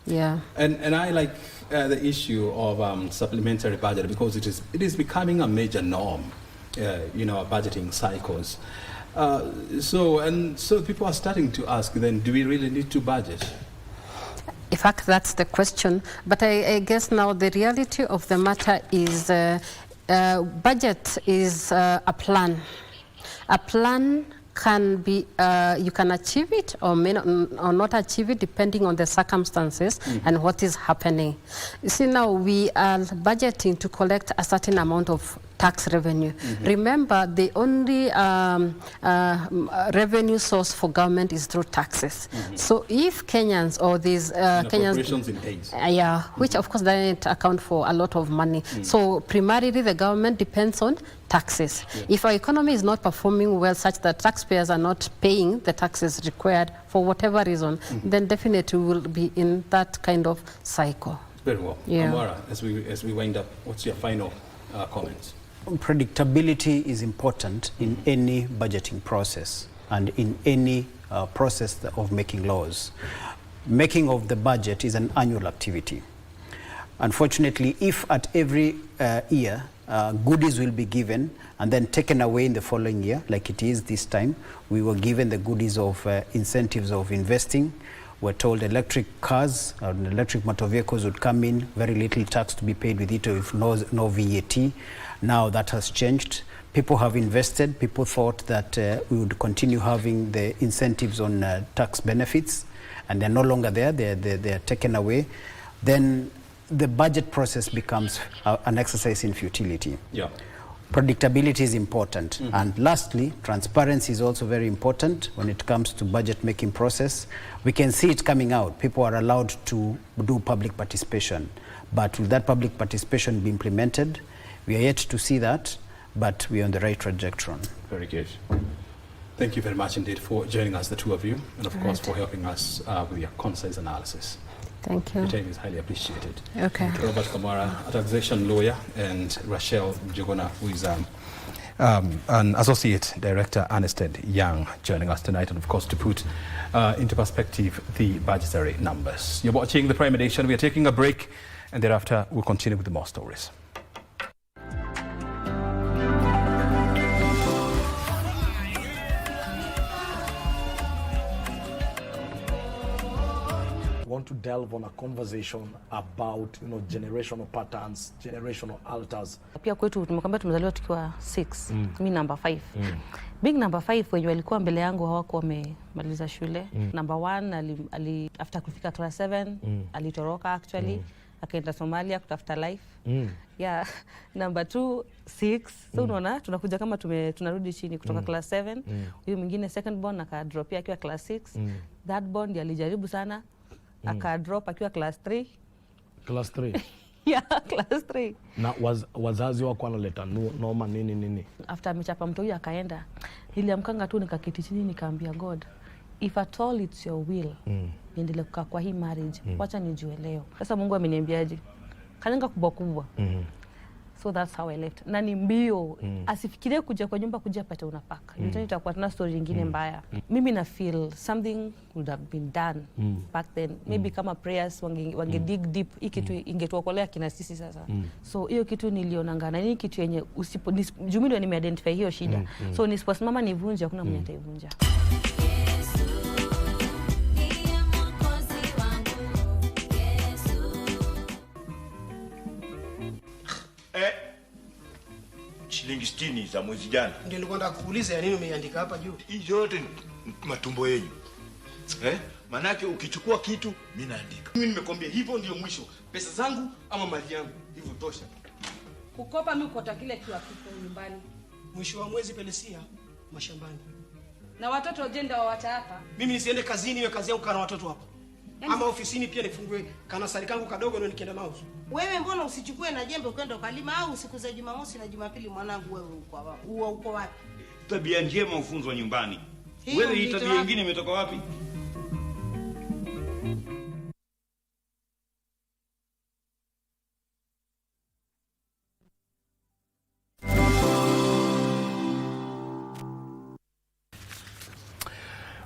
Speaker 20: Yeah. And I like the issue of supplementary budget, because it is becoming a major norm, you know, budgeting cycles. So people are starting to ask, then, do we really need to budget? In fact, that's the question. But I guess now the reality of the matter is budget is a plan. A plan can be, you can achieve it or may not, or not achieve it depending on the circumstances and what is happening. You see, now we are budgeting to collect a certain amount of tax revenue. Remember, the only revenue source for government is through taxes. So if Kenyans or these Kenyans, in aid. Which of course doesn't account for a lot of money. So primarily the government depends on taxes. If our economy is not performing well such that taxpayers are not paying the taxes required for whatever reason, then definitely we will be in that kind of cycle. Very well. Amara, as we wind up, what's your final comments?
Speaker 22: Predictability is important in any budgeting process and in any process of making laws. Making of the budget is an annual activity. Unfortunately, if at every year goodies will be given and then taken away in the following year, like it is this time, we were given the goodies of incentives of investing. We're told electric cars and electric motor vehicles would come in, very little tax to be paid with it, with no VAT. Now that has changed. People have invested. People thought that we would continue having the incentives on tax benefits, and they're no longer there. They're taken away. Then the budget process becomes an exercise in futility. Predictability is important. And lastly, transparency is also very important when it comes to budget making process. We can see it coming out. People are allowed to do public participation. But will that public participation be implemented? We are yet to see that, but we are on the right trajectory. Very good.
Speaker 1: Thank you very much indeed for joining us, the two of you, and of course for helping us with your concise analysis.
Speaker 20: Thank you.
Speaker 1: Your time is highly appreciated.
Speaker 20: Okay.
Speaker 1: Robert Kamara, a taxation lawyer, and Rachel Jogona, who is an associate director, Ernst & Young, joining us tonight, and of course to put into perspective the budgetary numbers. You're watching the Prime Edition. We are taking a break, and thereafter we'll continue with the more stories.
Speaker 7: want to delve on a conversation about, generational patterns, generational alters.
Speaker 8: Pia kwetu tumekwambia tumezaliwa tukiwa 6. Mimi number 5. Big number 5 wenye walikuwa mbele yangu hawako wamemaliza shule. Number 1 after kufika class 7 alitoroka actually. Akaenda Somalia kutafuta life. Yeah, number 2 6. So unaona tunakuja kama tunarudi chini kutoka class 7. Huyu mwingine second born akadropia akiwa class 6. Third born ndiye alijaribu sana akadrop akiwa class 3.
Speaker 7: Class 3.
Speaker 8: Yeah, class 3.
Speaker 7: Na wazazi wako wanaleta noma nini.
Speaker 8: After amechapa mtu huyu akaenda, niliamkanga tu nikaketi chini nikaambia God, if at all it's your will, niendelee kukaa kwa hii marriage, wacha nijue leo. Sasa Mungu ameniambiaje? Kanyanga kubwa. So that's how I left. Na ni mbio, asifikirie kuja kwa nyumba kuja pata unapaka. Ndio itakuwa tuna story nyingine mbaya. Mimi na feel something would have been done back then. Maybe kama prayers wange dig deep, hii kitu ingetuokolea kina sisi sasa. So hiyo kitu nilionanga na ni kitu yenye jumi ndio nimeidentify hiyo shida. So nisiposimama nivunje hakuna mwenye ataivunja.
Speaker 21: Shilingi 60 za mwezi jana.
Speaker 23: Ndio nilikuwa nataka kukuuliza ya nini umeandika hapa juu?
Speaker 21: Hii yote matumbo yenu. Manake ukichukua kitu mimi naandika.
Speaker 23: Mimi nimekwambia hivyo ndio mwisho. Pesa zangu ama mali yangu. Hivyo tosha.
Speaker 24: Kukopa mimi ukota kile kitu hakipo nyumbani.
Speaker 23: Mwisho wa mwezi Pelesia mashambani.
Speaker 24: Na watoto jenda wawata hapa.
Speaker 23: Mimi nisiende kazini iwe kazi yangu kana watoto hapa. Ama ofisini pia nifungue kana sari kangu kadogo ndio nikienda mauzo.
Speaker 24: Wewe mbona usichukue na jembe ukaenda ukalima au siku za Jumamosi na Jumapili mwanangu wewe uko wapi?
Speaker 21: Tabia njema ufunzwa nyumbani. Wewe hii tabia nyingine imetoka wapi?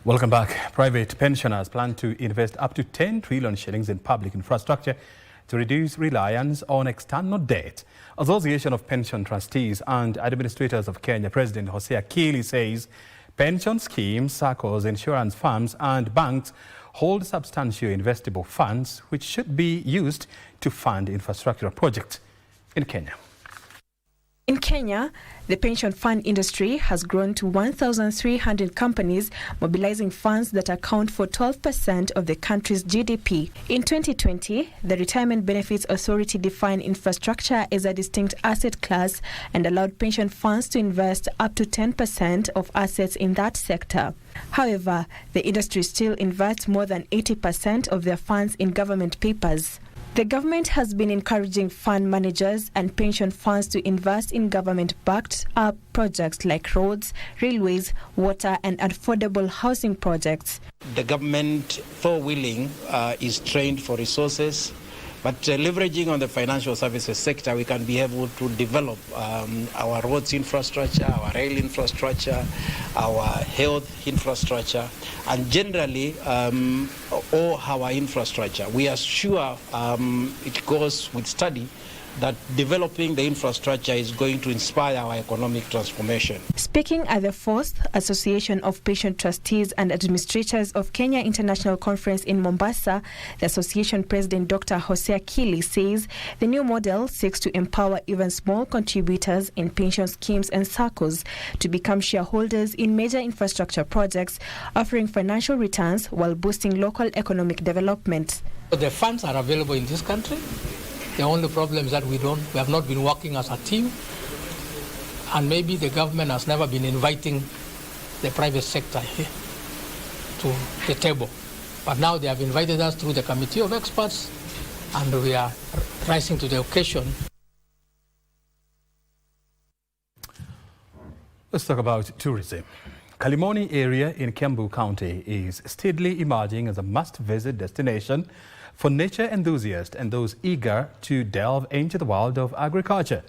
Speaker 1: Welcome back. Private pensioners plan to invest up to 10 trillion shillings in public infrastructure to reduce reliance on external debt. Association of Pension Trustees and Administrators of Kenya President Hosea Kili says pension schemes, SACCOs, insurance firms and banks hold substantial investable funds which should be used to fund infrastructural projects in Kenya.
Speaker 25: In Kenya, the pension fund industry has grown to 1,300 companies, mobilizing funds that account for 12% of the country's GDP. In 2020, the Retirement Benefits Authority defined infrastructure as a distinct asset class and allowed pension funds to invest up to 10% of assets in that sector. However, the industry still invests more than 80% of their funds in government papers. The government has been encouraging fund managers and pension funds to invest in government-backed projects like roads, railways, water and affordable housing projects.
Speaker 26: The government, though willing, is trained for resources, but leveraging on the financial services sector, we can be able to develop our roads infrastructure, our rail infrastructure, our health infrastructure, and generally all our infrastructure. We are sure it goes with study that developing the infrastructure is going to inspire our economic transformation.
Speaker 25: Speaking at the 4th Association of Pension Trustees and Administrators of Kenya International Conference in Mombasa, the association president Dr. Hosea Kili says the new model seeks to empower even small contributors in pension schemes and SACCOs to become shareholders in major infrastructure projects, offering financial returns while boosting local economic development.
Speaker 27: The funds are available in this country. The only problem is that we have not been working as a team, and maybe the government has never been inviting the private sector here to the table. But now they have invited us through the committee of experts, and we are rising to the occasion.
Speaker 1: Let's talk about tourism. Kalimoni area in Kiambu County is steadily emerging as a must-visit destination for nature enthusiasts and those eager to delve into the world of agriculture.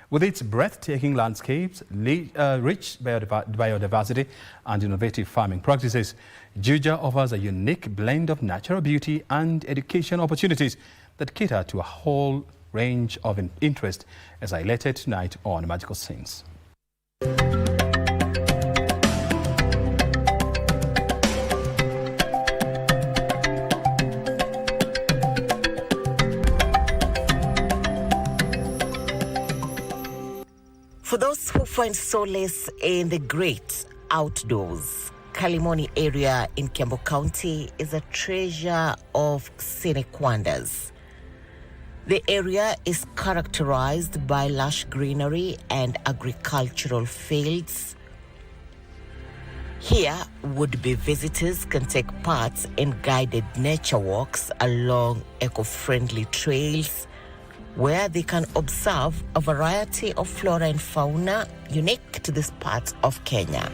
Speaker 1: With its breathtaking landscapes, rich biodiversity and innovative farming practices, Juja offers a unique blend of natural beauty and education opportunities that cater to a whole range of interest, as highlighted tonight on Magical Scenes.
Speaker 6: For those who find solace in the great outdoors, Kalimoni area in Kiambu County is a treasure of scenic wonders. The area is characterized by lush greenery and agricultural fields. Here, would-be visitors can take part in guided nature walks along eco-friendly trails where they can observe a variety of flora and fauna unique to this part of Kenya.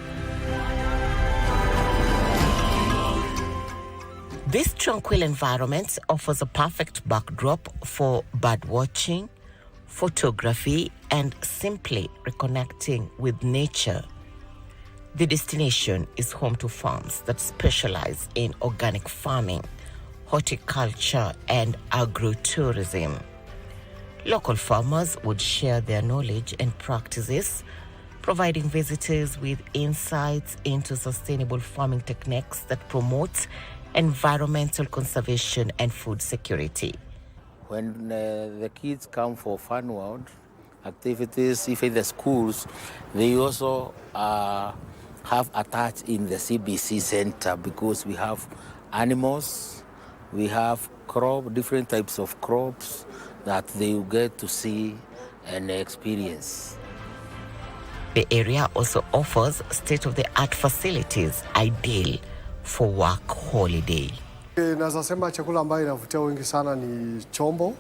Speaker 6: This tranquil environment offers a perfect backdrop for bird watching, photography, and simply reconnecting with nature. The destination is home to farms that specialize in organic farming, horticulture, and agrotourism. Local farmers would share their knowledge and practices, providing visitors with insights into sustainable farming techniques that promote environmental conservation and food security.
Speaker 9: When the kids come for fun world activities, if in the schools, they also have attached in the KBC center because we have animals, we have different types of crops that they will get to see and experience.
Speaker 6: The area also offers state-of-the-art facilities ideal for work holiday.
Speaker 10: Naweza sema chakula ambayo inavutia wengi sana ni chombo.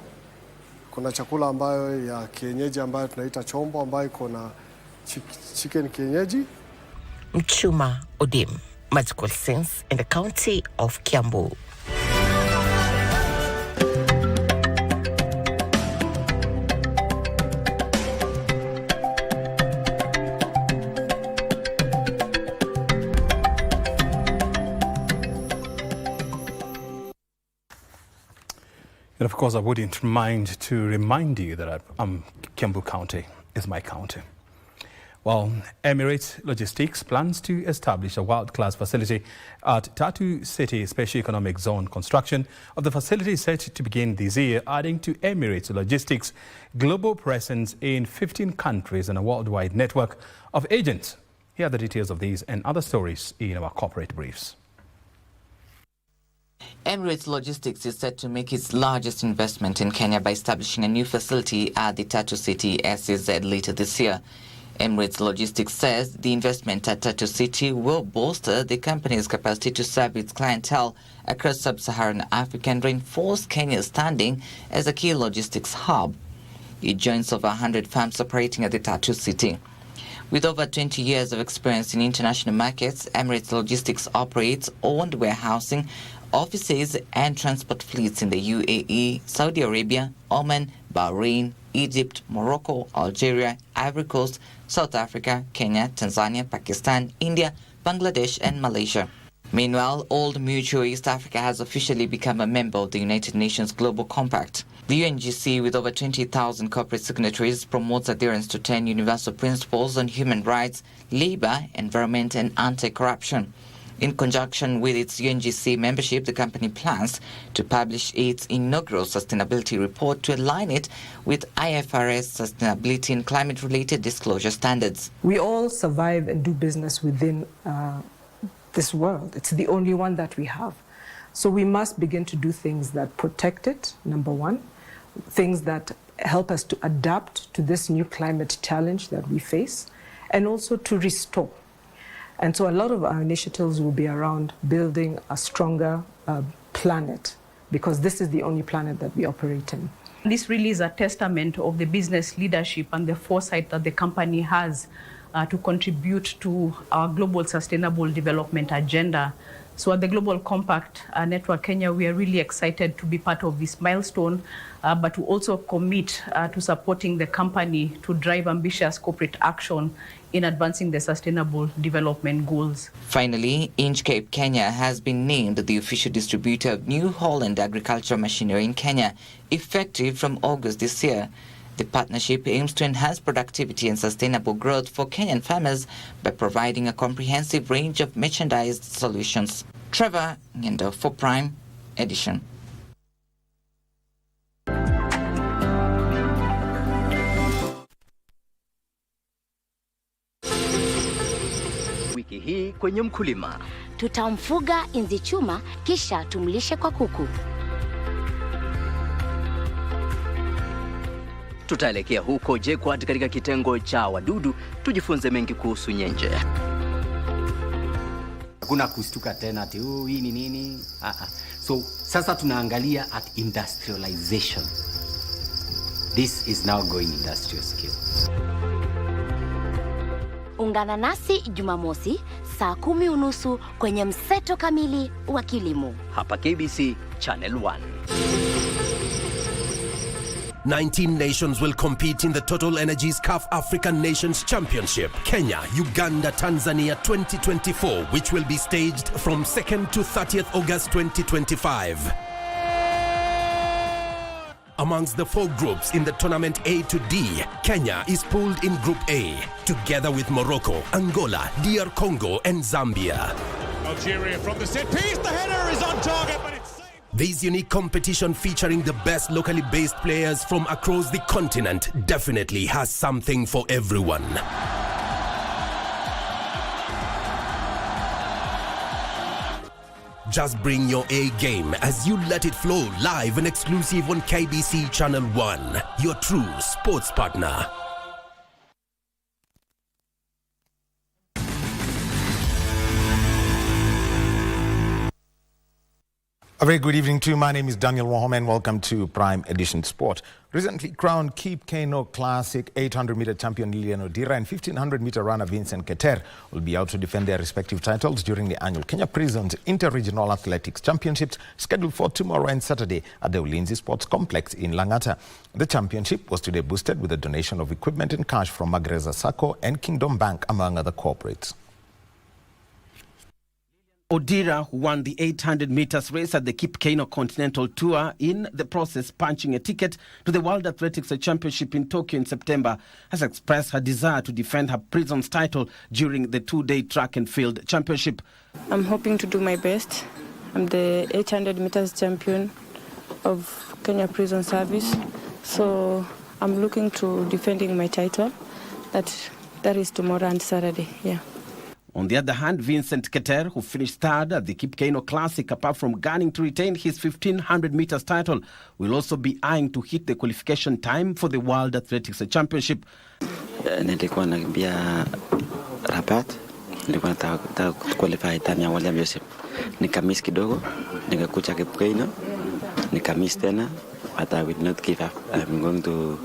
Speaker 10: Kuna chakula ambayo ya kienyeji ambayo tunaita chombo ambayo iko na chicken kienyeji.
Speaker 6: Mchuma Odim, Magical Sense in the county of Kiambu.
Speaker 1: And of course, I wouldn't mind to remind you that Kiambu County is my county. Well, Emirates Logistics plans to establish a world-class facility at Tatu City Special Economic Zone. Construction of the facility is set to begin this year, adding to Emirates Logistics' global presence in 15 countries and a worldwide network of agents. Here are the details of these and other stories in our corporate briefs.
Speaker 11: Emirates Logistics is set to make its largest investment in Kenya by establishing a new facility at the Tatu City SEZ later this year. Emirates Logistics says the investment at Tatu City will bolster the company's capacity to serve its clientele across sub-Saharan Africa and reinforce Kenya's standing as a key logistics hub. It joins over 100 firms operating at the Tatu City. With over 20 years of experience in international markets, Emirates Logistics operates owned warehousing, offices and transport fleets in the UAE, Saudi Arabia, Oman, Bahrain, Egypt, Morocco, Algeria, Ivory Coast, South Africa, Kenya, Tanzania, Pakistan, India, Bangladesh and Malaysia. Meanwhile, Old Mutual East Africa has officially become a member of the United Nations Global Compact. The UNGC, with over 20,000 corporate signatories, promotes adherence to 10 universal principles on human rights, labor, environment and anti-corruption. In conjunction with its UNGC membership, the company plans to publish its inaugural sustainability report to align it with IFRS sustainability and climate-related disclosure standards.
Speaker 13: We all survive and do business within this world. It's the only one that we have. So we must begin to do things that protect it, number one, things that help us to adapt to this new climate challenge that we face, and also to restore. And so a lot of our initiatives will be around building a stronger planet, because this is the only planet that we operate in.
Speaker 14: This really is a testament of the business leadership and the foresight that the company has to contribute to our global sustainable development agenda. So at the Global Compact Network Kenya, we are really excited to be part of this milestone, but to also commit to supporting the company to drive ambitious corporate action in advancing the sustainable development goals.
Speaker 11: Finally, Inchcape Kenya has been named the official distributor of New Holland agricultural machinery in Kenya, effective from August this year. The partnership aims to enhance productivity and sustainable growth for Kenyan farmers by providing a comprehensive range of mechanized solutions. Trevor Ngendo for Prime Edition.
Speaker 2: hii kwenye Mkulima.
Speaker 12: Tutamfuga inzi chuma kisha tumlishe kwa kuku.
Speaker 2: Tutaelekea huko JKUAT katika kitengo cha wadudu tujifunze mengi kuhusu nyenje.
Speaker 15: Hakuna kustuka tena ati hii ni nini? So sasa tunaangalia at industrialization. This is now going industrial scale.
Speaker 12: Ungana nasi Jumamosi saa 10:30 kwenye mseto kamili wa kilimo.
Speaker 2: Hapa KBC Channel 1.
Speaker 16: 19 nations will compete in the Total Energies CAF African Nations Championship, Kenya, Uganda, Tanzania 2024, which will be staged from 2nd to 30th August 2025. Amongst the 4 groups in the tournament A to D, Kenya is pooled in Group A, together with Morocco, Angola, DR Congo and Zambia.
Speaker 17: Algeria from the set piece, the header is on target, but it's...
Speaker 16: This unique competition featuring the best locally based players from across the continent definitely has something for everyone. Just bring your A game as you let it flow live and exclusive on KBC Channel 1, your true sports partner.
Speaker 18: A very good evening to you. My name is Daniel Wahome and welcome to Prime Edition Sport. Recently crowned Cape Kano Classic 800-meter champion Lilian Odira and 1500-meter runner Vincent Keter will be out to defend their respective titles during the annual Kenya Prisons Inter-Regional Athletics Championships scheduled for tomorrow and Saturday at the Ulinzi Sports Complex in Langata. The championship was today boosted with a donation of equipment and cash from Magereza Sacco and Kingdom Bank, among other corporates.
Speaker 26: Odira, who won the 800 meters race at the Cape Kano Continental Tour, in the process punching a ticket to the World Athletics Championship in Tokyo in September, has expressed her desire to defend her Prisons title during the 2-day track and field championship.
Speaker 19: I'm hoping to do my best. I'm the 800 meters champion of Kenya Prison Service, so I'm looking to defending my title. That is tomorrow and Saturday, yeah.
Speaker 26: On the other hand, Vincent Keter, who finished third at the Cape Kano Classic, apart from gunning to retain his 1500 meters title, will also be eyeing to hit the qualification time for the World Athletics Championship.
Speaker 28: Nilikuwa nakimbia Rabat, nilikuwa nataka qualify time ya World Championship. Nikamiss kidogo, nikakuja Cape Kano, nikamiss tena, but I will not give up. I'm going to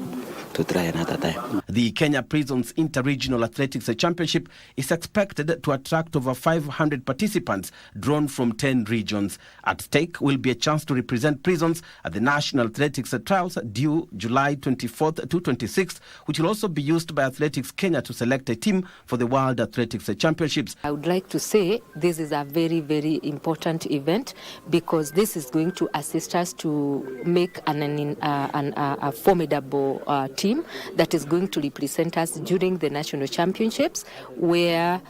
Speaker 28: try another time.
Speaker 26: The Kenya Prisons Inter-Regional Athletics Championship is expected to attract over 500 participants drawn from 10 regions. At stake will be a chance to represent prisons at the National Athletics Trials due July 24th to 26th, which will also be used by Athletics Kenya to select a team for the World Athletics Championships.
Speaker 29: I would like to say this is a very, very important event because this is going to assist us to make a formidable team that is going to represent us during the national championships, where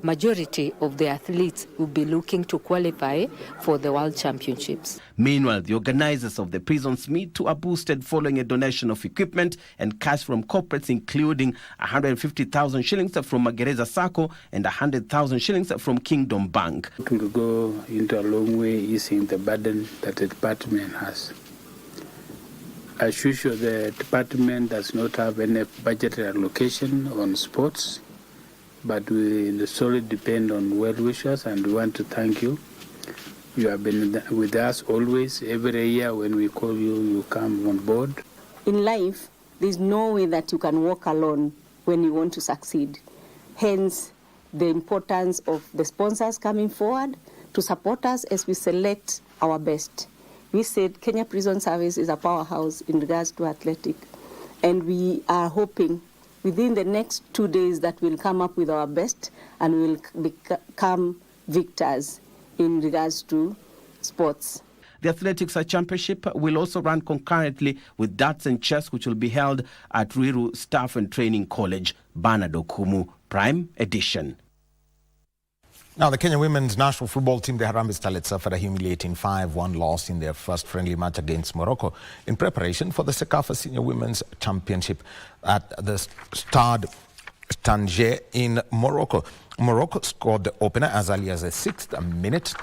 Speaker 29: majority of the athletes will be looking to qualify for the World Championships.
Speaker 26: Meanwhile, the organizers of the Prisons meet are boosted following a donation of equipment and cash from corporates, including 150,000 shillings from Magereza Sacco and 100,000 shillings from Kingdom Bank.
Speaker 30: To go into a long way easing the burden that the department has. As usual, the department does not have any budgetary allocation on sports, but we solely depend on well-wishers, and we want to thank you. You have been with us always. Every year when we call you, you come on board.
Speaker 31: In life, there's no way that you can walk alone when you want to succeed. Hence, the importance of the sponsors coming forward to support us as we select our best. We said Kenya Prison Service is a powerhouse in regards to athletic, and we are hoping within the next 2 days that we'll come up with our best and we'll become victors in regards to sports.
Speaker 26: The Athletics Championship will also run concurrently with darts and chess, which will be held at Ruiru Staff and Training College. Bernard Okumu, Prime Edition.
Speaker 18: Now, the Kenya women's national football team, the Harambee Starlets, suffered a humiliating 5-1 loss in their first friendly match against Morocco in preparation for the CECAFA Senior Women's Championship at the Stade Tanger in Morocco. Morocco scored the opener as early as the 6th minute,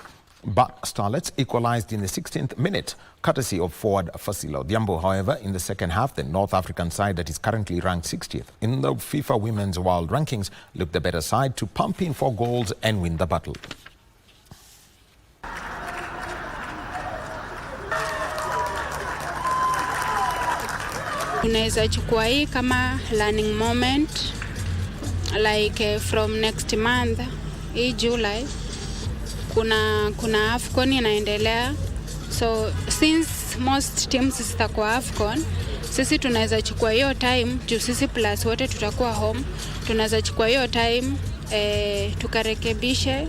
Speaker 18: but Starlets equalized in the 16th minute, courtesy of forward Fasila Odhiambo. However, in the second half, the North African side that is currently ranked 60th in the FIFA Women's World Rankings looked the better side to pump in 4 goals and win the battle.
Speaker 3: Tunaweza chukua hii kama learning moment, like from next month, hii July, kuna AFCON inaendelea. So since most teams zitakuwa AFCON, sisi tunaweza chukua hiyo time, juu sisi plus wote tutakuwa home, tunaweza chukua hiyo time tukarekebishe.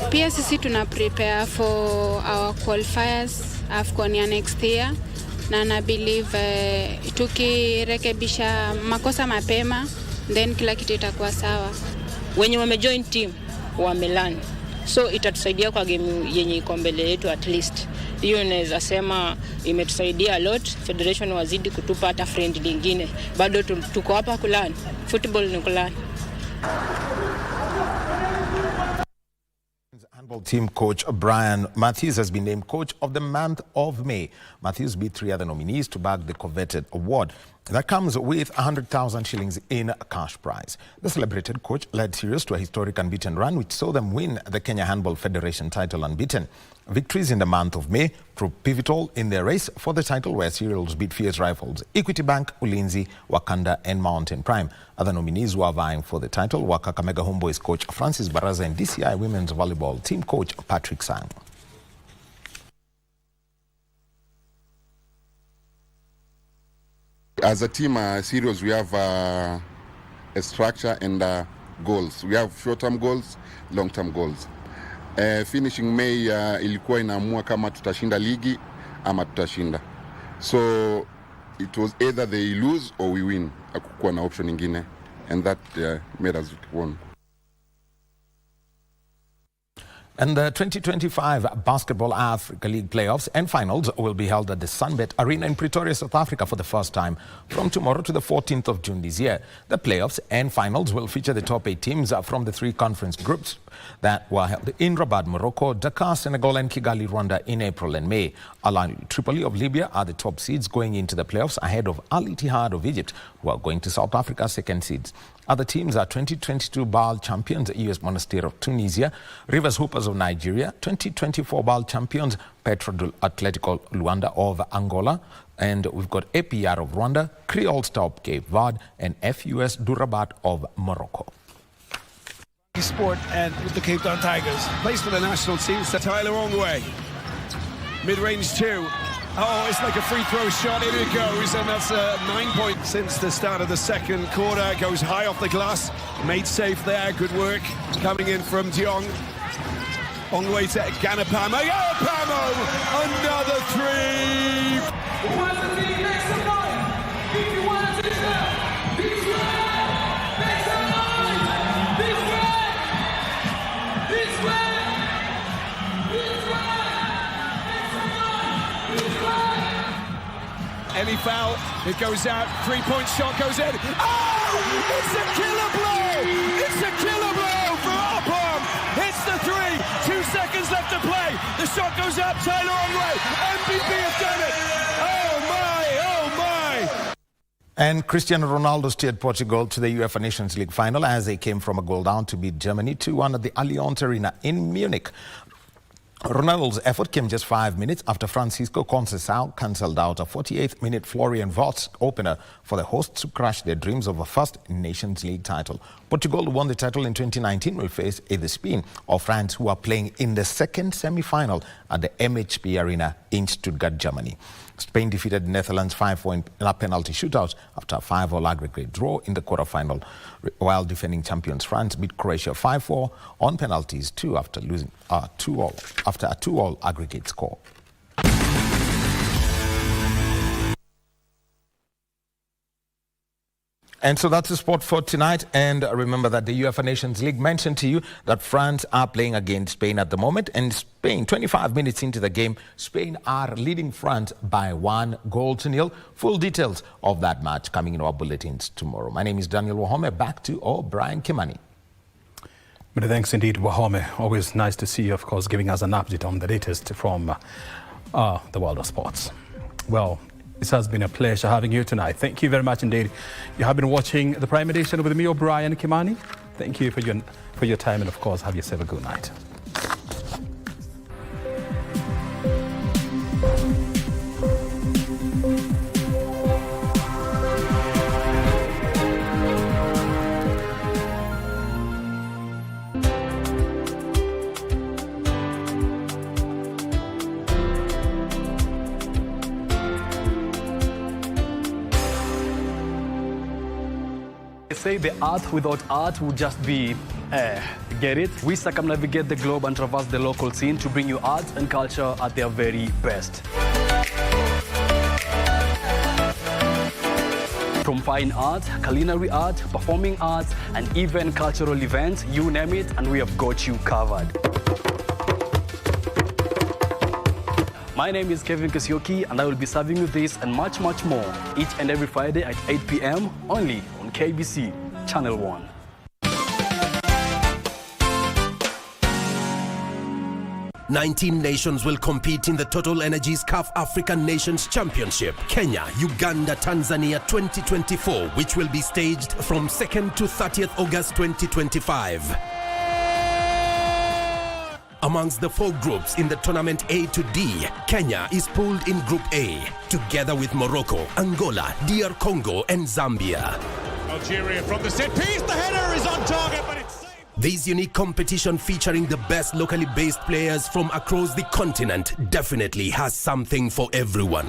Speaker 3: Pia sisi tuna prepare for our qualifiers AFCON ya next year. Na na believe tukirekebisha makosa mapema, then kila kitu itakuwa sawa.
Speaker 4: Wenye wamejoin team wamelearn, so itatusaidia kwa game yenye iko mbele yetu. At least hiyo inaweza sema imetusaidia a lot. Federation wazidi kutupa hata friend lingine, bado tuko hapa kulearn. Football ni kulearn.
Speaker 18: Handball team coach Brian Matthews has been named coach of the month of May. Matthews beat 3 other nominees to bag the coveted award. That comes with 100,000 shillings in cash prize. The celebrated coach led Sirius to a historic unbeaten run, which saw them win the Kenya Handball Federation title unbeaten. Victories in the month of May proved pivotal in their race for the title, where Sirius beat fierce rivals Equity Bank, Ulinzi, Wakanda and Mountain Prime. Other nominees who are vying for the title were Kakamega Homeboys coach Francis Baraza and DCI women's volleyball team coach Patrick Sang.
Speaker 5: As a team, Sirius, we have a structure and goals. We have short-term goals, long-term goals. Finishing May ilikuwa inaamua kama tutashinda ligi ama tutashinda. So it was either they lose or we win. Hakukuwa na option ingine, and that made us won.
Speaker 18: And the 2025 Basketball Africa League playoffs and finals will be held at the Sunbet Arena in Pretoria, South Africa for the first time from tomorrow to the 14th of June this year. The playoffs and finals will feature the top 8 teams from the 3 conference groups that were held in Rabat, Morocco, Dakar, Senegal and Kigali, Rwanda in April and May. Al Ahly Tripoli of Libya are the top seeds going into the playoffs ahead of Al Ittihad of Egypt, who are going to South Africa second seeds. Other teams are 2022 BAL champions US Monastir of Tunisia, Rivers Hoopers of Nigeria, 2024 BAL champions Petro Atletico Luanda of Angola, and we've got APR of Rwanda, Creole Star of Cape Verde, and FUS Durabat of Morocco.
Speaker 7: Sport and with the Cape Town Tigers. Plays for the national team, Tyler Ongwe. Mid-range 2. Oh, it's like a free throw shot. In it goes, and that's 9 points since the start of the second quarter. Goes high off the glass. Made safe there. Good work coming in from Diong. On the way to Ganapamo. Oh, Pamo! Another 3. Any foul, it goes out, 3-point shot goes in. Oh, it's a killer blow! It's a killer blow for Arpom! Hits the 3, 2 seconds left to play. The shot goes up, Tyler Ongwe. MVP has done it! Oh my!
Speaker 18: And Cristiano Ronaldo steered Portugal to the UEFA Nations League final as they came from a goal down to beat Germany 2-1 at the Allianz Arena in Munich. Ronaldo's effort came just 5 minutes after Francisco Conceição cancelled out a 48-minute Florian Wirtz opener for the hosts to crush their dreams of a first Nations League title. Portugal, who won the title in 2019, will face either Spain or France, who are playing in the second semi-final at the MHP Arena in Stuttgart, Germany. Spain defeated the Netherlands 5-4 in a penalty shootout after a 5-all aggregate draw in the quarterfinal, while defending champions France beat Croatia 5-4 on penalties too after losing a 2-all aggregate score. And so that's the sport for tonight. And remember that the UEFA Nations League mentioned to you that France are playing against Spain at the moment. And Spain, 25 minutes into the game, Spain are leading France by 1-0. Full details of that match coming in our bulletins tomorrow. My name is Daniel Wahome. Back to Brian Kimani.
Speaker 1: Many thanks indeed, Wahome. Always nice to see you, of course, giving us an update on the latest from the world of sports. Well, it has been a pleasure having you tonight. Thank you very much indeed. You have been watching the Prime Edition with me, Brian Kimani. Thank you for your time, and of course, have yourself a good night.
Speaker 6: Say the art without art would just be, get it? We circumnavigate the globe and traverse the local scene to bring you art and culture at their very best. From fine art, culinary art, performing arts, and even cultural events, you name it, and we have got you covered. My name is Kevin Kesioki, and I will be serving you this and much, much more each and every Friday at 8 p.m. only on KBC Channel 1.
Speaker 16: "19 nations will compete in the Total Energies CAF African Nations Championship, Kenya, Uganda, Tanzania 2024, which will be staged from 2nd to 30th August 2025. Amongst the 4 groups in the tournament A to D, Kenya is pooled in Group A, together with Morocco, Angola, DR Congo, and Zambia.
Speaker 17: Algeria from the set piece, the header is on target, but it's saved.
Speaker 16: This unique competition featuring the best locally based players from across the continent definitely has something for everyone.